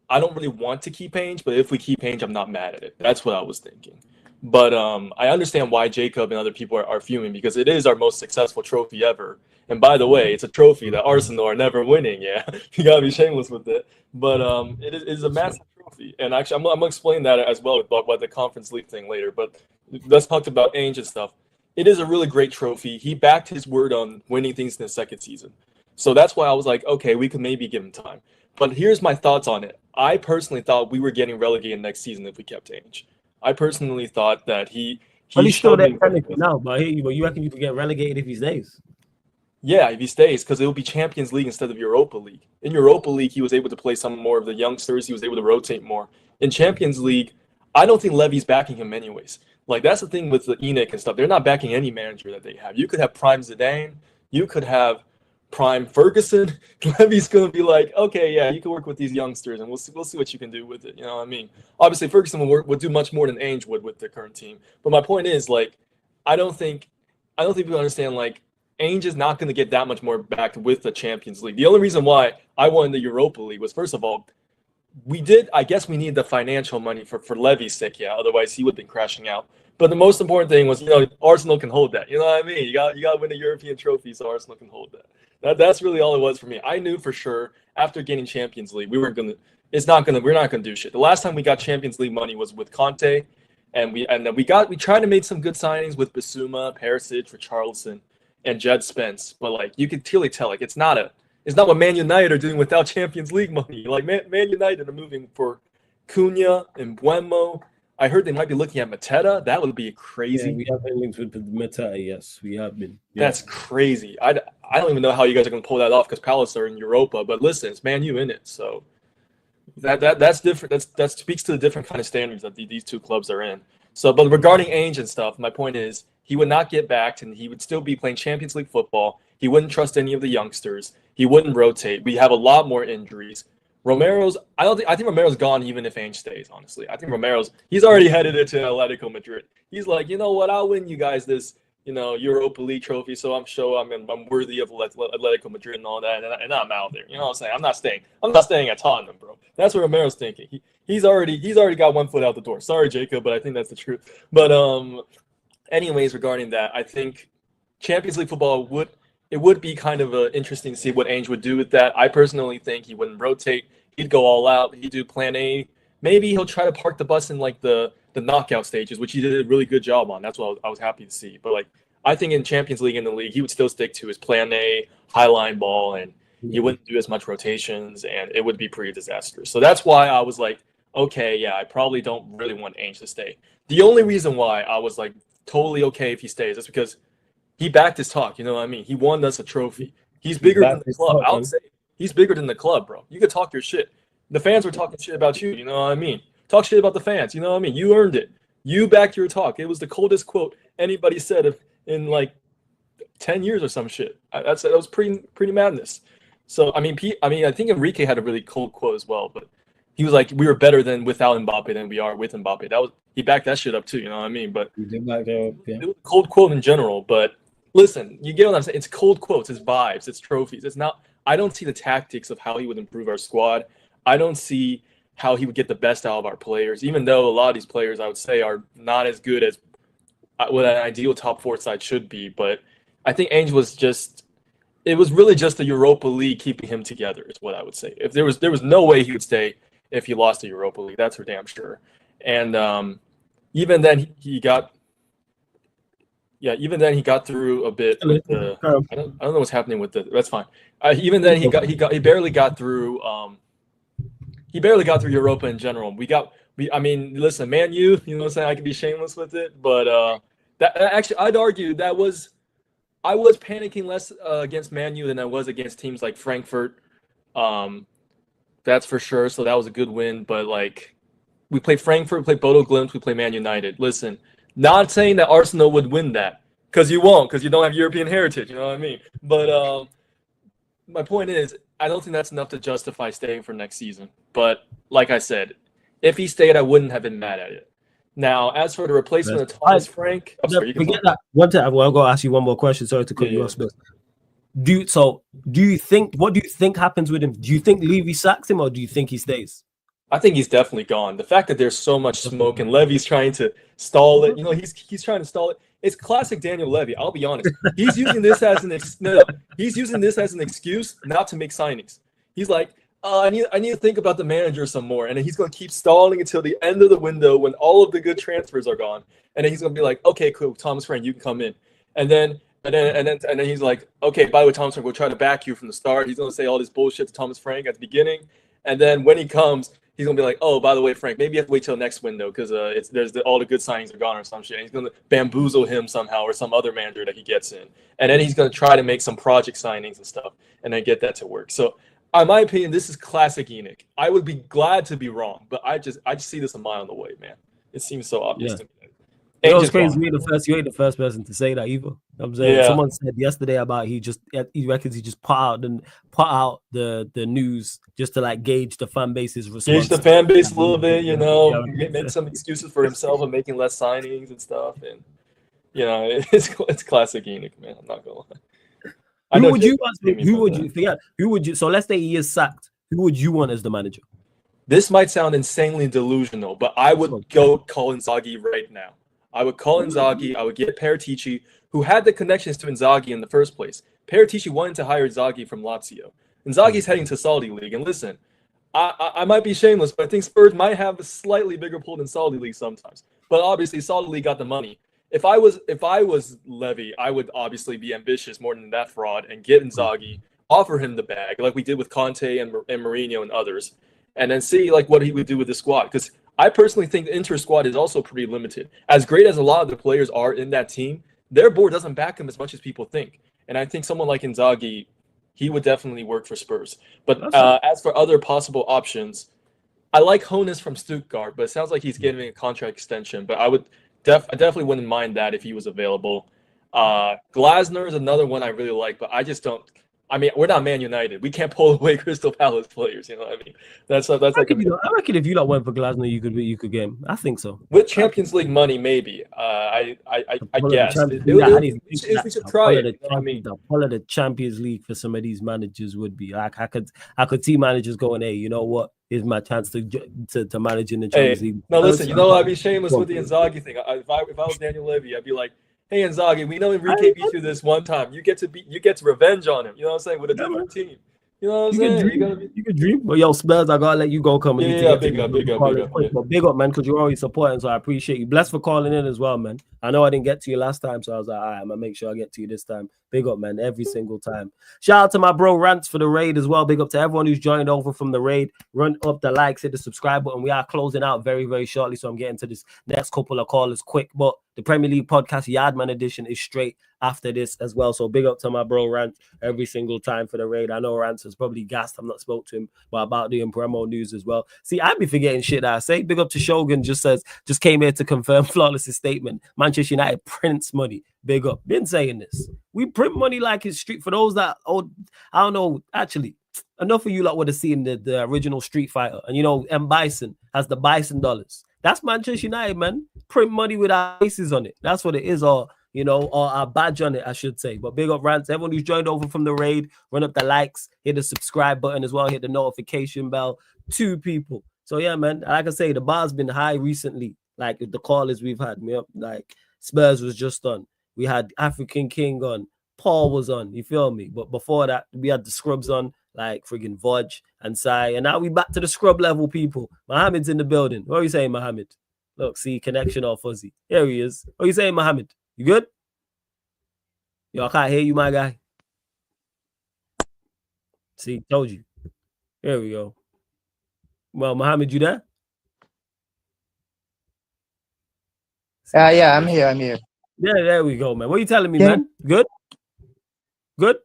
I don't really want to keep Ange, but if we keep Ange, I'm not mad at it. That's what I was thinking. But I understand why Jacob and other people are fuming, because it is our most successful trophy ever. And by the way, it's a trophy that Arsenal are never winning. Yeah, you gotta be shameless with it. But it is a massive trophy, and actually, I'm gonna explain that as well about the Conference League thing later. But let's talk about Ange and stuff. It is a really great trophy. He backed his word on winning things in the second season, so that's why I was like, okay, we could maybe give him time. But here's my thoughts on it. I personally thought we were getting relegated next season if we kept Ange. I personally thought that he's still there now. But you reckon you could get relegated if he stays? Yeah, if he stays, because it will be Champions League instead of Europa League. In Europa League, he was able to play some more of the youngsters. He was able to rotate more. In Champions League, I don't think Levy's backing him anyways. Like, that's the thing with the ENIC and stuff. They're not backing any manager that they have. You could have prime Zidane. You could have prime Ferguson. Levy's going to be like, okay, yeah, you can work with these youngsters, and we'll see what you can do with it. You know what I mean? Obviously, Ferguson would do much more than Ange would with the current team. But my point is, like, I don't think people understand, like, Ange is not going to get that much more back with the Champions League. The only reason why I wanted the Europa League was, first of all, I guess we needed the financial money for Levy's sake, otherwise he would have been crashing out. But the most important thing was, Arsenal can hold that. You know what I mean? You got to win a European trophy so Arsenal can hold that. That's really all it was for me. I knew for sure after getting Champions League, we're not gonna do shit. The last time we got Champions League money was with Conte, and we tried to make some good signings with Bissouma, Perisic, Richarlison, and Jed Spence, but like you could clearly tell, like it's not what Man United are doing without Champions League money. Like Man United are moving for Cunha and Mbeumo. I heard they might be looking at Mateta. That would be crazy. Yeah, we have been linked with Mateta. Yes, we have been. Yeah. That's crazy. I don't even know how you guys are going to pull that off, because Palace are in Europa. But listen, it's Man U in it, so that's different. That speaks to the different kind of standards that these two clubs are in. So, but regarding Ainge and stuff, my point is he would not get backed, and he would still be playing Champions League football. He wouldn't trust any of the youngsters. He wouldn't rotate. We have a lot more injuries. Romero's. I think Romero's gone even if Ainge stays. Honestly, I think he's already headed into Atletico Madrid. He's like, you know what? I'll win you guys this, Europa League trophy. So I'm sure I'm worthy of Atletico Madrid and all that. And I'm out there. You know what I'm saying? I'm not staying at Tottenham, bro. That's what Romero's thinking. He's already got one foot out the door. Sorry, Jacob, but I think that's the truth. But anyways, regarding that, I think Champions League football would be kind of interesting to see what Ainge would do with that. I personally think he wouldn't rotate. He'd go all out. He'd do plan A. Maybe he'll try to park the bus in like the knockout stages, which he did a really good job on. That's what I was happy to see. But like, I think in Champions League in the league, he would still stick to his plan A, high line ball, and he wouldn't do as much rotations, and it would be pretty disastrous. So that's why I was like, okay, yeah, I probably don't really want Ainge to stay. The only reason why I was like totally okay if he stays is because he backed his talk. You know what I mean? He won us a trophy. He's bigger than the club. I would say he's bigger than the club, bro. You could talk your shit. The fans were talking shit about you. You know what I mean? Talk shit about the fans. You know what I mean? You earned it. You backed your talk. It was the coldest quote anybody said in like 10 years or some shit. That was pretty madness. So I think Enrique had a really cold quote as well, but he was like, we were better than without Mbappe than we are with Mbappe. He backed that shit up too. You know what I mean? But It was a cold quote in general. But listen, you get what I'm saying? It's cold quotes, it's vibes, it's trophies. It's not. I don't see the tactics of how he would improve our squad. I don't see how he would get the best out of our players, even though a lot of these players, I would say, are not as good as what an ideal top four side should be. But I think Ainge it was really just the Europa League keeping him together, is what I would say. If there was no way he would stay if he lost the Europa League, that's for damn sure. And even then he got through a bit with the. I don't know what's happening with the. That's fine. Even then he barely got through. He barely got through Europa in general. Listen, Man U, you know what I'm saying? I could be shameless with it, but that actually, I'd argue I was panicking less against Man U than I was against teams like Frankfurt. That's for sure. So that was a good win. But like, we played Frankfurt, we played Bodo Glimt, we played Man United. Listen, not saying that Arsenal would win that, because you won't, because you don't have European heritage. You know what I mean? But my point is, I don't think that's enough to justify staying for next season. But like I said, if he stayed, I wouldn't have been mad at it. Now, as for the replacement of Thomas Frank, forget that. One time, I'll go ask you one more question. Sorry to cut you off, Spurs. What do you think happens with him? Do you think Levy sacks him, or do you think he stays? I think he's definitely gone. The fact that there's so much smoke and Levy's trying to stall it, he's trying to stall it. It's classic Daniel Levy. I'll be honest. He's using this as an excuse not to make signings. He's like, I need to think about the manager some more, and then he's going to keep stalling until the end of the window when all of the good transfers are gone, and then he's going to be like, okay, cool, Thomas Frank, you can come in, and then he's like, okay, by the way, Thomas Frank, we'll try to back you from the start. He's going to say all this bullshit to Thomas Frank at the beginning, and then when he comes, he's gonna be like, oh, by the way, Frank, maybe you have to wait till next window because all the good signings are gone or some shit. And he's gonna bamboozle him somehow or some other manager that he gets in, and then he's gonna try to make some project signings and stuff, and then get that to work. So, in my opinion, this is classic Enoch. I would be glad to be wrong, but I just see this a mile away, man. It seems so obvious to me. It's crazy. You ain't the first person to say that either. I'm saying someone said yesterday about he reckons he just put out the news just to like gauge the fan base's response. Gauge the fan base a little bit, make some excuses for himself and making less signings and stuff, and it's classic Enoch, man. I'm not gonna lie. Who would you? So let's say he is sacked. Who would you want as the manager? This might sound insanely delusional, but I would go call Inzaghi right now. I would call Inzaghi. I would get Paratici, who had the connections to Inzaghi in the first place. Paratici wanted to hire Inzaghi from Lazio. Inzaghi's heading to Saudi League. And listen, I might be shameless, but I think Spurs might have a slightly bigger pull than Saudi League sometimes. But obviously, Saudi League got the money. If I was Levy, I would obviously be ambitious more than that fraud and get Inzaghi, offer him the bag like we did with Conte and Mourinho and others, and then see like what he would do with the squad. Because I personally think the Inter squad is also pretty limited. As great as a lot of the players are in that team, their board doesn't back them as much as people think. And I think someone like Inzaghi, he would definitely work for Spurs. But as for other possible options, I like Hoeneß from Stuttgart, but it sounds like he's getting a contract extension. But I would I definitely wouldn't mind that if he was available. Glasner is another one I really like, but I I mean, we're not Man United. We can't pull away Crystal Palace players. You know what I mean? That's like. I reckon if you lot went for Glasgow, you could get him. I think so. With Champions League money, maybe. I guess. At least we should try it. You know what I mean? The pull of the Champions League for some of these managers would be like I could see managers going, hey, you know what? Here's my chance to manage in the Champions League. No, listen. You know, I'd be shameless with the Inzaghi thing. If I was Daniel Levy, I'd be like, hey, Inzaghi, we know Enrique beat you this one time. You get to revenge on him. You know what I'm saying? With a different team. You know what I'm saying? You can dream. But yo, Spurs, I gotta let you go. Big up. But big up, man, because you're always supporting, so I appreciate you. Blessed for calling in as well, man. I know I didn't get to you last time, so I was like, all right, I'm gonna make sure I get to you this time. Big up, man, every single time. Shout out to my bro Rants for the raid as well. Big up to everyone who's joined over from the raid. Run up the likes, hit the subscribe button. We are closing out very, very shortly, so I'm getting to this next couple of callers quick. But the Premier League podcast Yardman edition is straight after this as well. So big up to my bro Rant every single time for the raid. I know Rant is probably gassed. I've not spoke to him, but about the Mbeumo news as well. See, I'd be forgetting shit that I say. Big up to Shogun, just came here to confirm Flawless' statement. Manchester United prints money. Big up. Been saying this. We print money like it's street. For those that, I don't know, actually, enough of you lot would have seen the original Street Fighter. And you know, M. Bison has the Bison dollars. That's Manchester United, man. Print money with our faces on it. That's what it is, or our badge on it, I should say. But big up Rants. Everyone who's joined over from the raid, run up the likes, hit the subscribe button as well, hit the notification bell. 2 people. So yeah, man, like I say, the bar's been high recently. Like the callers we've had. Like Spurs was just on. We had African King on. Paul was on. You feel me? But before that, we had the scrubs on, like friggin' Vodge and Sai. And now we back to the scrub level people. Mohammed's in the building. What are you saying, Mohammed? Look, see, connection all fuzzy. Here he is. What are you saying, Mohammed? You good? Yo, I can't hear you, my guy. See, told you. Here we go. Well, Mohammed, you there? Yeah, I'm here. Yeah, there we go, man. What are you telling me, man? Good? Good?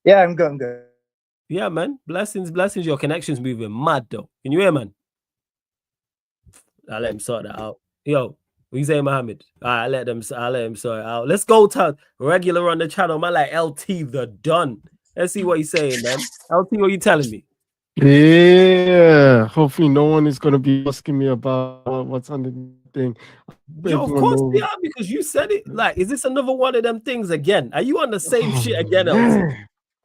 Yeah, I'm good. Yeah, man. Blessings. Your connection's moving mad, though. Can you hear, man? I'll let him sort that out. Yo, what you saying, Mohammed? All right, I'll let him sort it out. Let's go to regular on the channel, man, like LT the Don. Let's see what he's saying, man. LT, what you telling me? Yeah, hopefully no one is going to be asking me about what's under the thing. Yo, of course they are, because you said it. Like, is this another one of them things again? Are you on the same shit again, LT?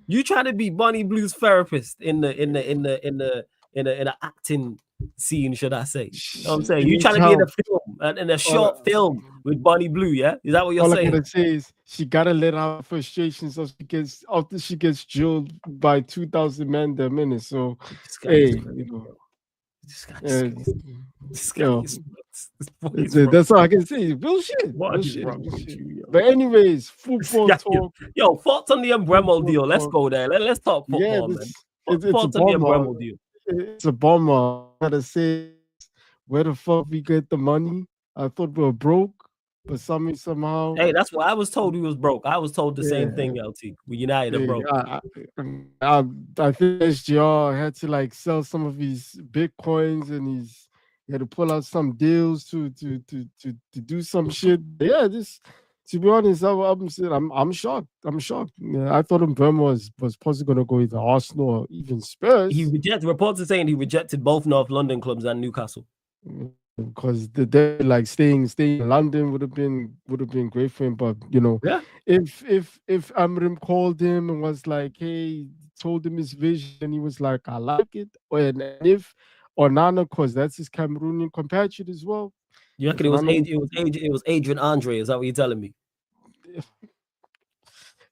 You trying to be Bonnie Blue's therapist in the acting scene, should I say? You know what I'm saying? You trying to be in a film, in a short film with Bonnie Blue, yeah? Is that what you're saying? All I gotta say is she gotta let out frustrations so she gets drilled by 2,000 men a minute. So hey, that's all I can say. Bullshit. But anyways, football talk. Yo, thoughts on the Mbeumo deal? Let's go there. Let's talk football, man. Thoughts on the Mbeumo deal? It's a bummer. I gotta say, where the fuck we get the money? I thought we were broke, but somehow. Hey, that's what I was told. We was broke. I was told the same thing, LT. We United are broke. I think SGR had to like sell some of his bitcoins, and he had to pull out some deals to do some shit. Yeah, to be honest, I'm shocked. Yeah, I thought Mbeumo was possibly going to go either Arsenal or even Spurs. Reports are saying he rejected both North London clubs and Newcastle. Because the like staying in London would have been great for him. But if Amrim called him and was like, hey, told him his vision, and he was like, I like it. And if Onana, because that's his Cameroonian compatriot as well. You reckon it was Adrian Andre? Is that what you're telling me?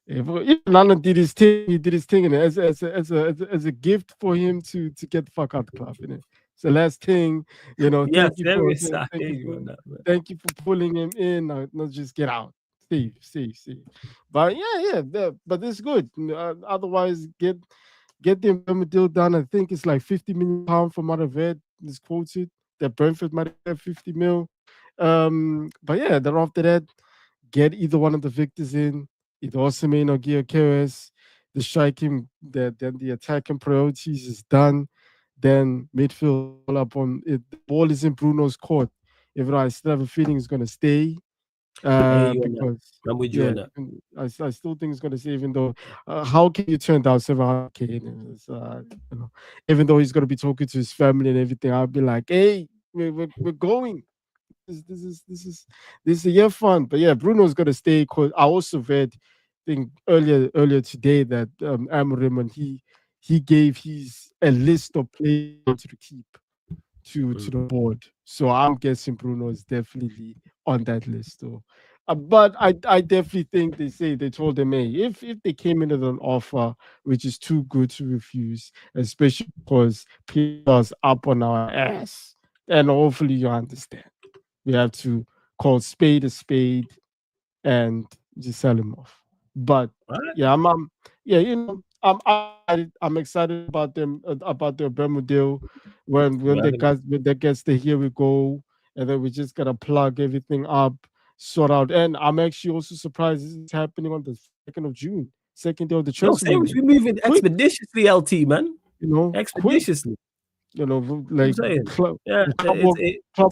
If Nana did his thing, he did his thing, and as a gift for him to get the fuck out the club. It's the last thing, Yes, thank you for pulling him in. Not just get out, Steve. But but it's good. Otherwise, get the Mbeumo deal done. I think it's like £50 million from what I've read. Is quoted that Brentford might have 50 mil. But yeah, then after that, get either one of the victors in, either Osimhen or Gyökeres. The striking, then the attacking priorities is done. Then midfield all up on it. The ball is in Bruno's court. Even though I still have a feeling he's going to stay. Because I'm with you on that. I still think it's going to say, even though how can you turn down 700K? Even though he's going to be talking to his family and everything, I'll be like, hey, we're going. This is a year fun. But yeah, Bruno's going to stay. Cause I also read, think earlier today that Amorim, and he gave his a list of players he wanted to keep to the board. So I'm guessing Bruno is definitely on that list. So, but I definitely think they told him, hey, if they came in with an offer which is too good to refuse, especially because PR's up on our ass, then hopefully you understand. We have to call spade a spade and just sell him off. But yeah, I'm excited about them about their Bremer deal. When that gets the here we go, and then we just gotta plug everything up, sort out. And I'm actually also surprised this is happening on the 2nd of June, second day of the transfer window. We're moving expeditiously, LT man. Expeditiously. Like it's a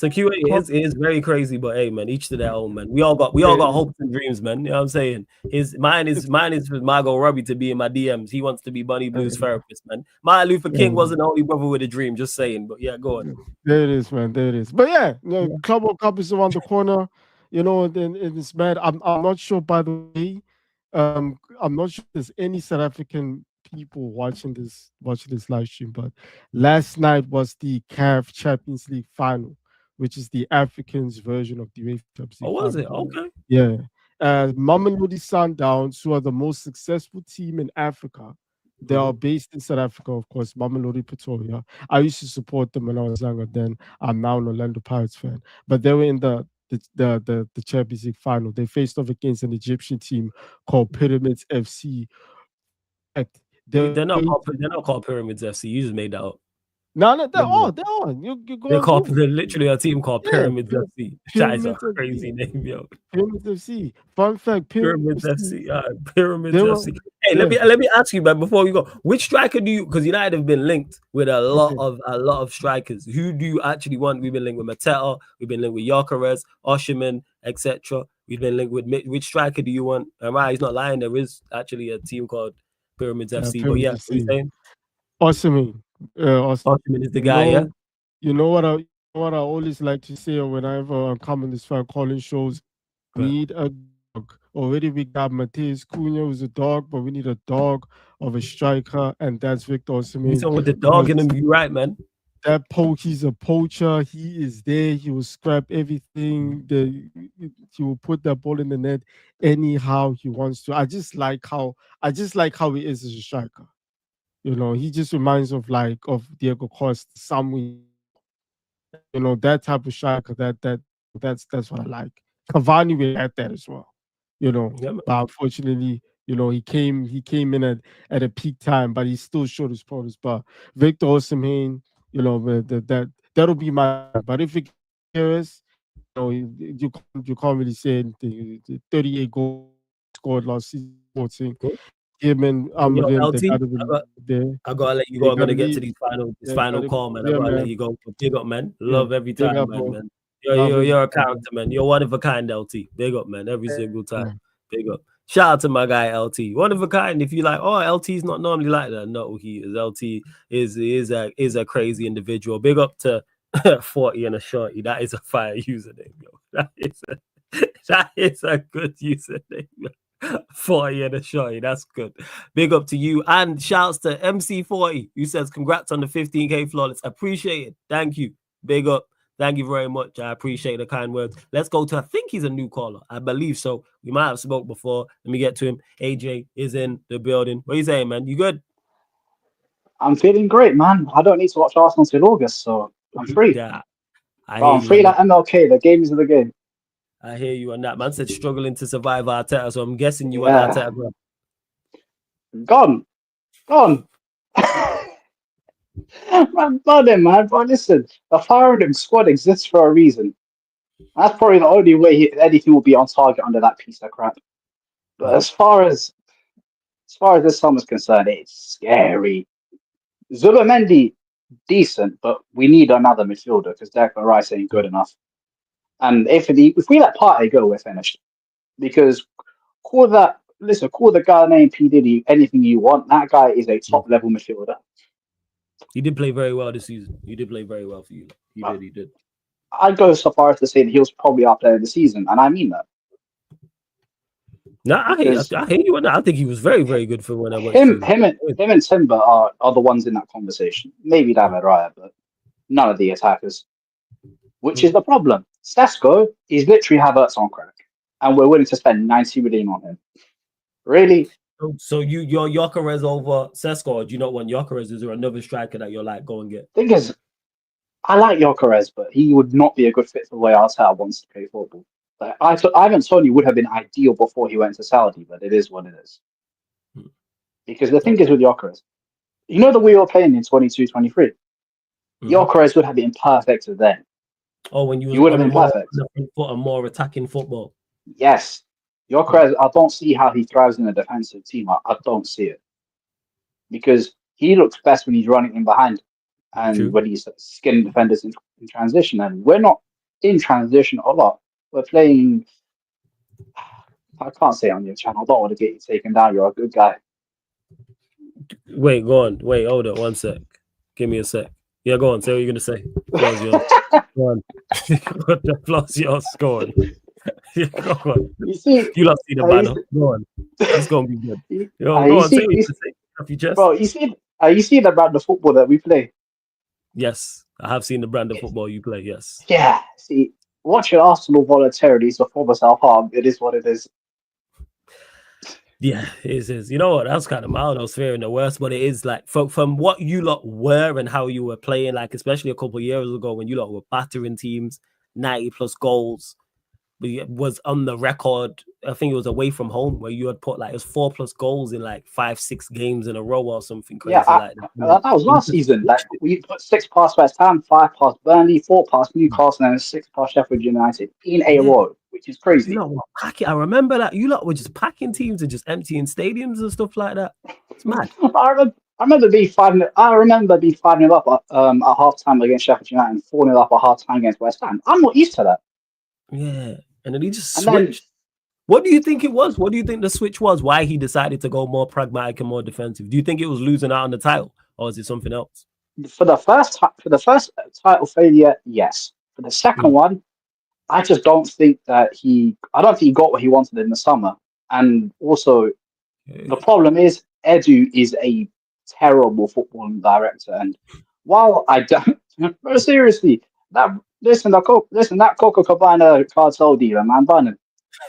QA. It is very crazy, but hey, man, each to their own, man. We all got hopes and dreams, man. You know what I'm saying? Mine is for Margot Robbie to be in my DMs. He wants to be Bunny Blue's therapist, man. Martin Luther King wasn't the only brother with a dream. Just saying, but yeah, go on. There it is, man. There it is. But yeah, Club World Cup is around the corner. And it's mad. I'm not sure, by the way. I'm not sure there's any South African people watching this live stream, but last night was the CAF Champions League final, which is the Africans version of the UEFA Champions League. Oh, was final. it? Okay. Yeah. Mamelodi Sundowns, who are the most successful team in Africa. They are based in South Africa, of course, Mamelodi Pretoria. I used to support them when I was younger. Then I'm now an Orlando Pirates fan. But they were in the Champions League final. They faced off against an Egyptian team called Pyramids FC. They're not called Pyramids FC. You just made that up. No, they're on. You go. They're literally a team called Pyramids FC. That is a crazy name, yo. Pyramids FC. Fun fact: Pyramids FC. Pyramids FC. Hey, let me ask you, man, before we go, which striker do you? Because United have been linked with a lot of strikers. Who do you actually want? We've been linked with Mateta. We've been linked with Gyökeres, Osherman, etc. We've been linked with which striker do you want? He's not lying. There is actually a team called Pyramids FC. But yeah, what are you saying? Osherman. Osherman is the guy. You know what I always like to say whenever I'm coming this far calling shows. Need a dog. Already we got Mateus Cunha, who's a dog, but we need a dog of a striker, and that's Victor Osimhen. He's on with the dog in him. You're right, man. He's a poacher. He is there. He will scrap everything. He will put that ball in the net anyhow he wants to. I just like how he is as a striker. He just reminds of Diego Costa, somewhere. That type of striker. That's what I like. Cavani will add that as well. But unfortunately, he came in at a peak time, but he still showed his progress. But Victor Osimhen, that'll be my. But if it cares, you can't really say anything. 38 goals scored last season. 14. Him and Amorim, I gotta let you go. I'm gonna get to these final call, man. I gotta let you go. Big up, man. Love every time, man. You're a character, man. You're one of a kind, LT. Big up, man. Every single time. Big up. Shout out to my guy LT. One of a kind. If you like, LT's not normally like that. No, he is. LT is a crazy individual. Big up to 40 and a shorty. That is a fire username, yo. That is a good username, yo. 40 and a shorty. That's good. Big up to you. And shouts to MC40, who says congrats on the 15K flawless. Appreciate it. Thank you. Big up. Thank you very much. I appreciate the kind words. Let's go to, I think he's a new caller. I believe so. We might have spoke before. Let me get to him. AJ is in the building. What are you saying, man? You good? I'm feeling great, man. I don't need to watch Arsenal until August, so I'm free. Yeah. I'm free like MLK. The game is the game. I hear you on that. Man said struggling to survive Arteta, so I'm guessing you want Arteta. Gone. Man, man. But listen, the firing squad exists for a reason. That's probably the only way anything will be on target under that piece of crap. But as far as this summer's concerned, it's scary. Zulamendi, decent, but we need another midfielder because Declan Rice ain't good enough. And if we let Partey go, we're finished. Because call the guy named P. Diddy anything you want. That guy is a top level midfielder. He did play very well this season. He did play very well for you. He did. I'd go so far as to say that he was probably our player of the season, and I mean that. No, I hate you on that. I think he was very, very good for when I went. Him and Timber are the ones in that conversation. Maybe David Raya, but none of the attackers. Which is the problem. Sesko is literally Havertz on crack, and we're willing to spend 90 million on him. Really? So you're Gyökeres over Sesko, or do you not want Gyökeres? Is there another striker that you're like, go and get? Thing is, I like Gyökeres, but he would not be a good fit for the way Arteta wants to play football. Like, Ivan Toney would have been ideal before he went to Saudi, but it is what it is. Because the thing is with Gyökeres, you know that we were playing in 22-23? Gyökeres would have been perfect then. Oh, when you would have been perfect. For a more attacking football. Yes. Gyökeres, I don't see how he thrives in a defensive team. I don't see it. Because he looks best when he's running in behind and when he's skinning defenders in transition. And we're not in transition a lot. We're playing... I can't say on your channel. I don't want to get you taken down. You're a good guy. Wait, go on. Wait, hold on 1 sec. Give me a sec. Yeah, go on. Say what you're going to say. Floor's yours. Go on. The floor's yours. Go on. Yeah, go on. You love see the banner. Go on. It's going to be good. Go on. Say what you say. Bro, you see the brand of football that we play? Yes. I have seen the brand of football you play. Yes. Yeah. See, watching Arsenal voluntarily to form self-harm, it is what it is. Yeah, it is. You know what? That's kind of mild. I was fearing the worst, but it is like from what you lot were and how you were playing, like especially a couple of years ago when you lot were battering teams, 90 plus goals. But it was on the record. I think it was away from home where you had put like it was 4+ goals in like 5-6 games in a row or something crazy like that. That was last season. Like we put 6 past West Ham, 5 past Burnley, 4 past Newcastle, and 6 past Sheffield United in a row, which is crazy. You know, I remember that you lot were just packing teams and just emptying stadiums and stuff like that. It's mad. I remember being 5-0. I remember being 5-0 up at half time against Sheffield United and 4-0 up at half time against West Ham. I'm not used to that. Yeah, and then he just switched. What do you think it was? What do you think the switch was? Why he decided to go more pragmatic and more defensive? Do you think it was losing out on the title, or is it something else? For the first title failure, yes. For the second one, I just don't think that I don't think he got what he wanted in the summer. And also, the problem is Edu is a terrible footballing director. And while I don't, but seriously, that Coca-Cola cartel dealer, man, Bannon.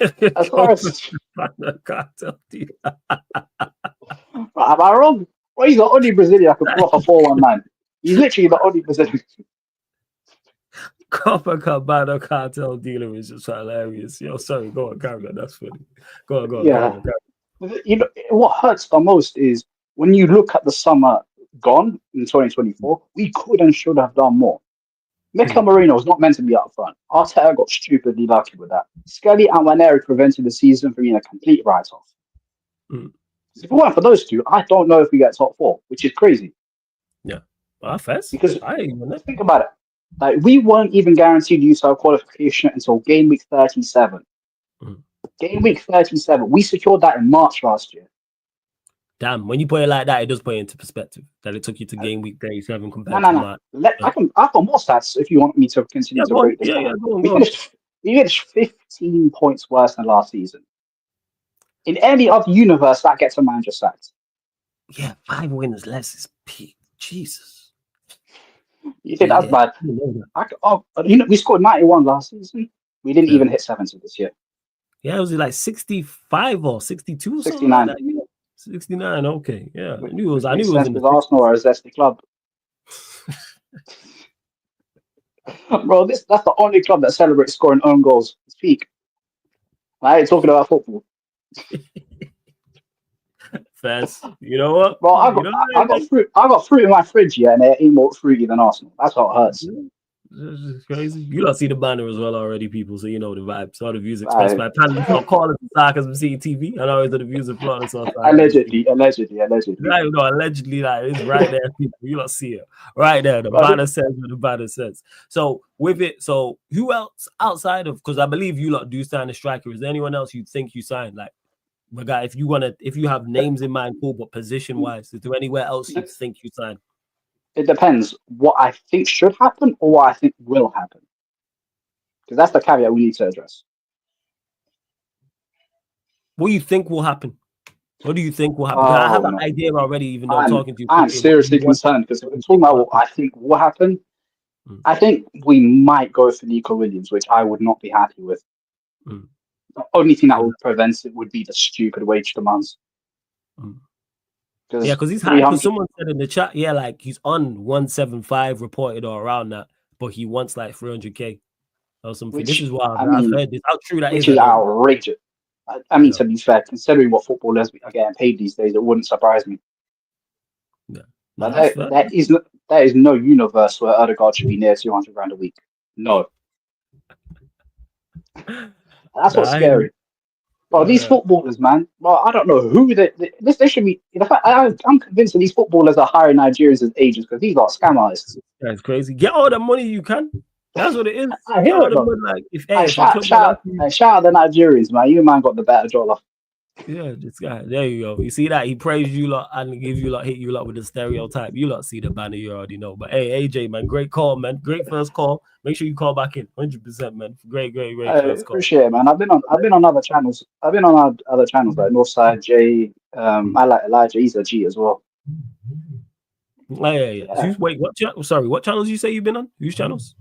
As far as cartel dealer, am I wrong? Well, he's the only Brazilian I could pull off a 4-1-9. He's literally the only Brazilian. Copacabana cartel dealer is just hilarious. Yo, sorry, go on, carry on. That's funny. Go on. Yeah. You know what hurts the most is when you look at the summer gone in 2024. We could and should have done more. Mikel Merino was not meant to be up front. Arteta got stupidly lucky with that. Skelly and Waneri prevented the season from being a complete write-off. If it weren't for those two, I don't know if we get top 4, which is crazy. Yeah, fast. Because think about it. Like we weren't even guaranteed USL qualification until game week 37. Game week 37. We secured that in March last year. Damn, when you put it like that, it does put it into perspective that it took you to game week 37 compared to March. I've got more stats if you want me to continue to break this down. We finished 15 points worse than last season. In any other universe, that gets a manager sacked. Yeah, 5 wins less is peak. Jesus. You think that's bad? We scored 91 last season. We didn't even hit 70 this year. Yeah, it was like 65 or 62 or 69. Like that. 69, okay. Yeah. I knew it was in the Arsenal or a zesty club. Bro, that's the only club that celebrates scoring own goals. It's peak. I ain't talking about football. Fast. You know what? Bro, I got fruit in my fridge, and it ain't more fruity than Arsenal. That's how it hurts. It's crazy. You don't see the banner as well already, people, so you know the vibes. All the views expressed by panelists not calling the Sarcasm City TV, and always the views of Florida South. Allegedly. No, allegedly, like it's right there, people. You don't see it right there. The banner says what the banner says. So with it, so who else outside of? Because I believe you lot do sign a striker. Is there anyone else you think you signed? Like, my guy, if you have names in mind, cool, but position wise, is there anywhere else you think you signed? It depends what I think should happen or what I think will happen. Because that's the caveat we need to address. What do you think will happen? What do you think will happen? I have an idea already, even though I'm talking to you. I'm seriously concerned because if we're talking about what I think will happen, I think we might go for Nico Williams, which I would not be happy with. The only thing that would prevent it would be the stupid wage demands. Yeah, because he's high. Because someone said in the chat, yeah, like he's on 175 reported or around that, but he wants like 300k or something. This is what I've heard. This how true that is. Which is outrageous. I mean, to be fair, considering what footballers are getting paid these days, it wouldn't surprise me. Yeah, but there is no universe where Odegaard should be near 200 grand a week. No. That's what's scary. Bro, these footballers, man. Well, I don't know who they should be. In fact, I'm convinced that these footballers are hiring Nigerians as agents because these are scam artists. That's crazy. Get all the money you can. That's what it is. I hear it, money, like, shout out the Nigerians, man. You man got the better dollar. Yeah, this guy. There you go. You see that? He praised you lot and give you lot, hit you lot with the stereotype. You lot see the banner, you already know. But hey, AJ, man, great call, man. Great first call. Make sure you call back in. 100%, man. Great first call. Appreciate it, man. I've been on other channels. I've been on other channels like Northside J. I like Elijah. He's a G as well. Yeah. Wait, what channels you say you've been on? Whose channels?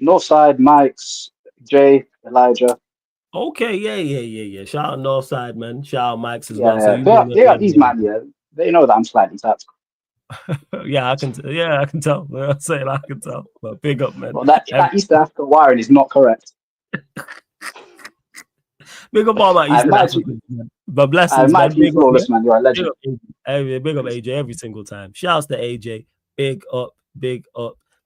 Northside, Mike's, Jay, Elijah. Okay, yeah. Shout out Northside, man. Shout out Mike's as well. So these man, they know that I'm slightly tapped. Yeah, I can tell. I say it, I can tell. But big up, man. Well, that East African wiring is not correct. Big up all my East Africans, man. But blessings, man. Big up, man. You're a legend. Big up AJ every single time. Shouts to AJ. Big up.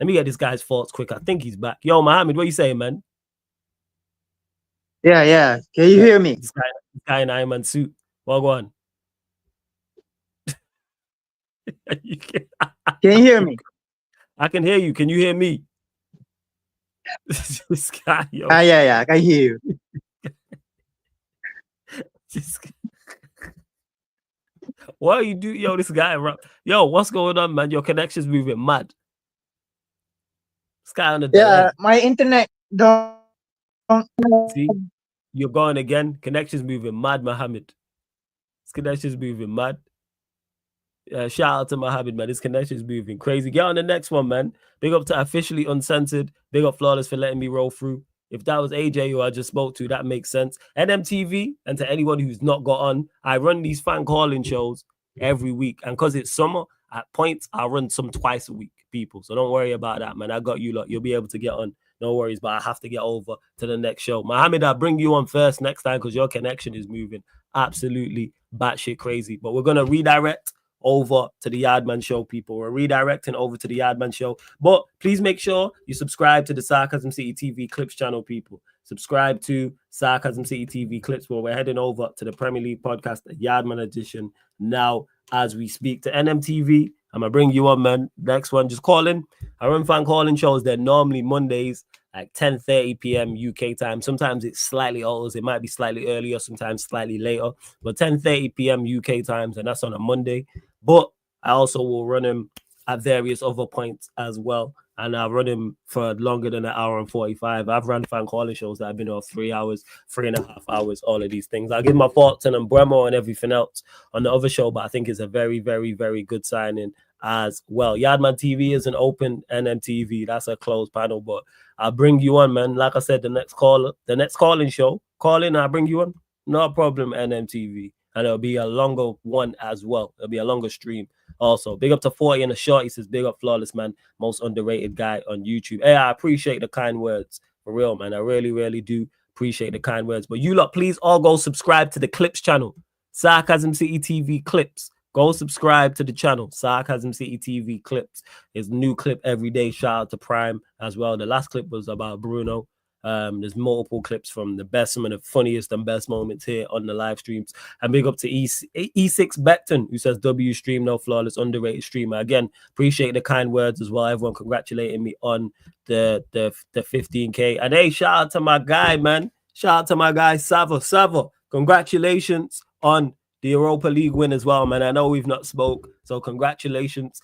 Let me get this guy's thoughts quick. I think he's back. Yo, Mohammed, what you saying, man? Yeah. Can you hear me? This guy in Iron Man suit. Well, go on. Can you hear me? I can hear you. Can you hear me? This guy, yo. Yeah, I can hear you. What you do, yo? This guy, yo, what's going on, man? Your connection's moving mad. This guy on the delay. My internet don't. See, you're going again. Connection's moving mad, Mohammed. This connection's moving mad. Shout out to Mohammed, man. This connection's moving crazy. Get on the next one, man. Big up to Officially Uncensored. Big up Flawless for letting me roll through. If that was AJ who I just spoke to, that makes sense. NMTV, and to anyone who's not got on, I run these fan calling shows every week. And because it's summer, at points, I run some twice a week, people. So don't worry about that, man. I got you lot. You'll be able to get on. No worries, but I have to get over to the next show. Mohammed, I'll bring you on first next time because your connection is moving absolutely batshit crazy. But we're going to redirect over to the Yardman Show, people. We're redirecting over to the Yardman Show. But please make sure you subscribe to the Sarcasm City TV Clips channel, people. Subscribe to Sarcasm City TV Clips, where we're heading over to the Premier League podcast, the Yardman edition, now as we speak. To NMTV, I'm going to bring you on, man. Next one, just call in. I run fan calling shows. They're normally Mondays like 10:30 p.m. UK time. Sometimes it's slightly alters. It might be slightly earlier, sometimes slightly later. But 10:30 p.m. UK times, and that's on a Monday. But I also will run them at various other points as well. And I run them for longer than an hour and 45. I've run fan calling shows that have been off 3 hours, 3.5 hours, all of these things. I'll give my thoughts on Mbeumo and everything else on the other show, but I think it's a very, very, very good signing as well. Yardman TV is an open NMTV. That's a closed panel, but I'll bring you on, man. Like I said, the next calling show, call in, I'll bring you on. No problem, NMTV. And it'll be a longer one as well. It'll be a longer stream also. Big up to 40 and a short. He says, big up Flawless, man. Most underrated guy on YouTube. Hey, I appreciate the kind words. For real, man. I really, really do appreciate the kind words. But you lot, please all go subscribe to the Clips channel. Sarcasm City TV Clips. Go subscribe to the channel. Sarcasm City TV clips. There's a new clip every day. Shout out to Prime as well. The last clip was about Bruno. There's multiple clips from the best, some of the funniest and best moments here on the live streams. And big up to E6 Beckton, who says W stream, no flawless, underrated streamer. Again, appreciate the kind words as well. Everyone congratulating me on the 15K. And hey, shout out to my guy, man. Shout out to my guy, Savo. Congratulations on the Europa League win as well, man. I know we've not spoke, so congratulations.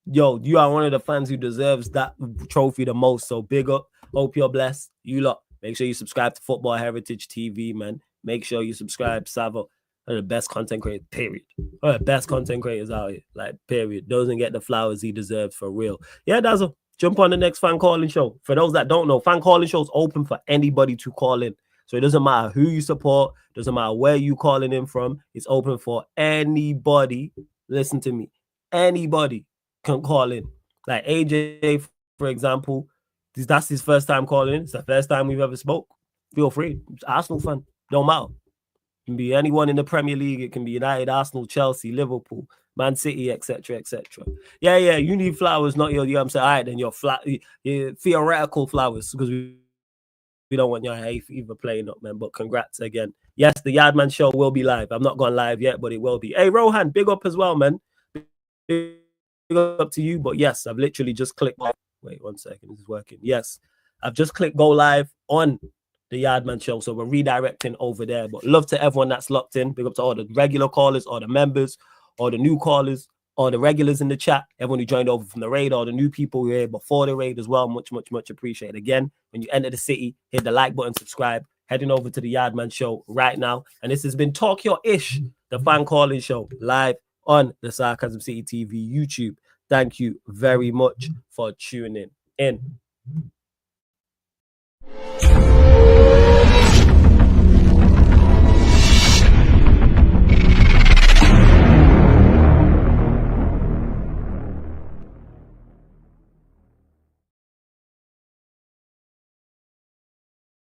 Yo, you are one of the fans who deserves that trophy the most, so big up. Hope you're blessed. You lot, make sure you subscribe to Football Heritage TV, man. Make sure you subscribe. Savo, one of the best content creators, period. One of the best content creators out here, like, period. Doesn't get the flowers he deserves, for real. Yeah, Dazzle, jump on the next fan calling show. For those that don't know, fan calling show is open for anybody to call in. So it doesn't matter who you support, doesn't matter where you calling in from. It's open for anybody. Listen to me. Anybody can call in. Like AJ, for example, that's his first time calling. It's the first time we've ever spoke. Feel free. It's Arsenal fan. Don't matter. It can be anyone in the Premier League. It can be United, Arsenal, Chelsea, Liverpool, Man City, etc., etc. Yeah, you need flowers, not your, you know what I'm saying? All right, then your theoretical flowers, because we don't want your hate either playing up, man. But congrats again. Yes, the Yardman show will be live. I'm not gone live yet, but it will be. Hey, Rohan, big up as well, man. Big up to you. But yes, I've literally just clicked. Wait 1 second. This is working. Yes, I've just clicked go live on the Yardman show. So we're redirecting over there. But love to everyone that's locked in. Big up to all the regular callers, all the members, all the new callers, all the regulars in the chat, everyone who joined over from the raid, all the new people here before the raid as well. Much appreciated. Again, when you enter the city, hit the like button, subscribe, heading over to the Yardman show right now. And this has been Talk Your Ish, the fan calling show, live on the Sarcasm City TV YouTube. Thank you very much for tuning in.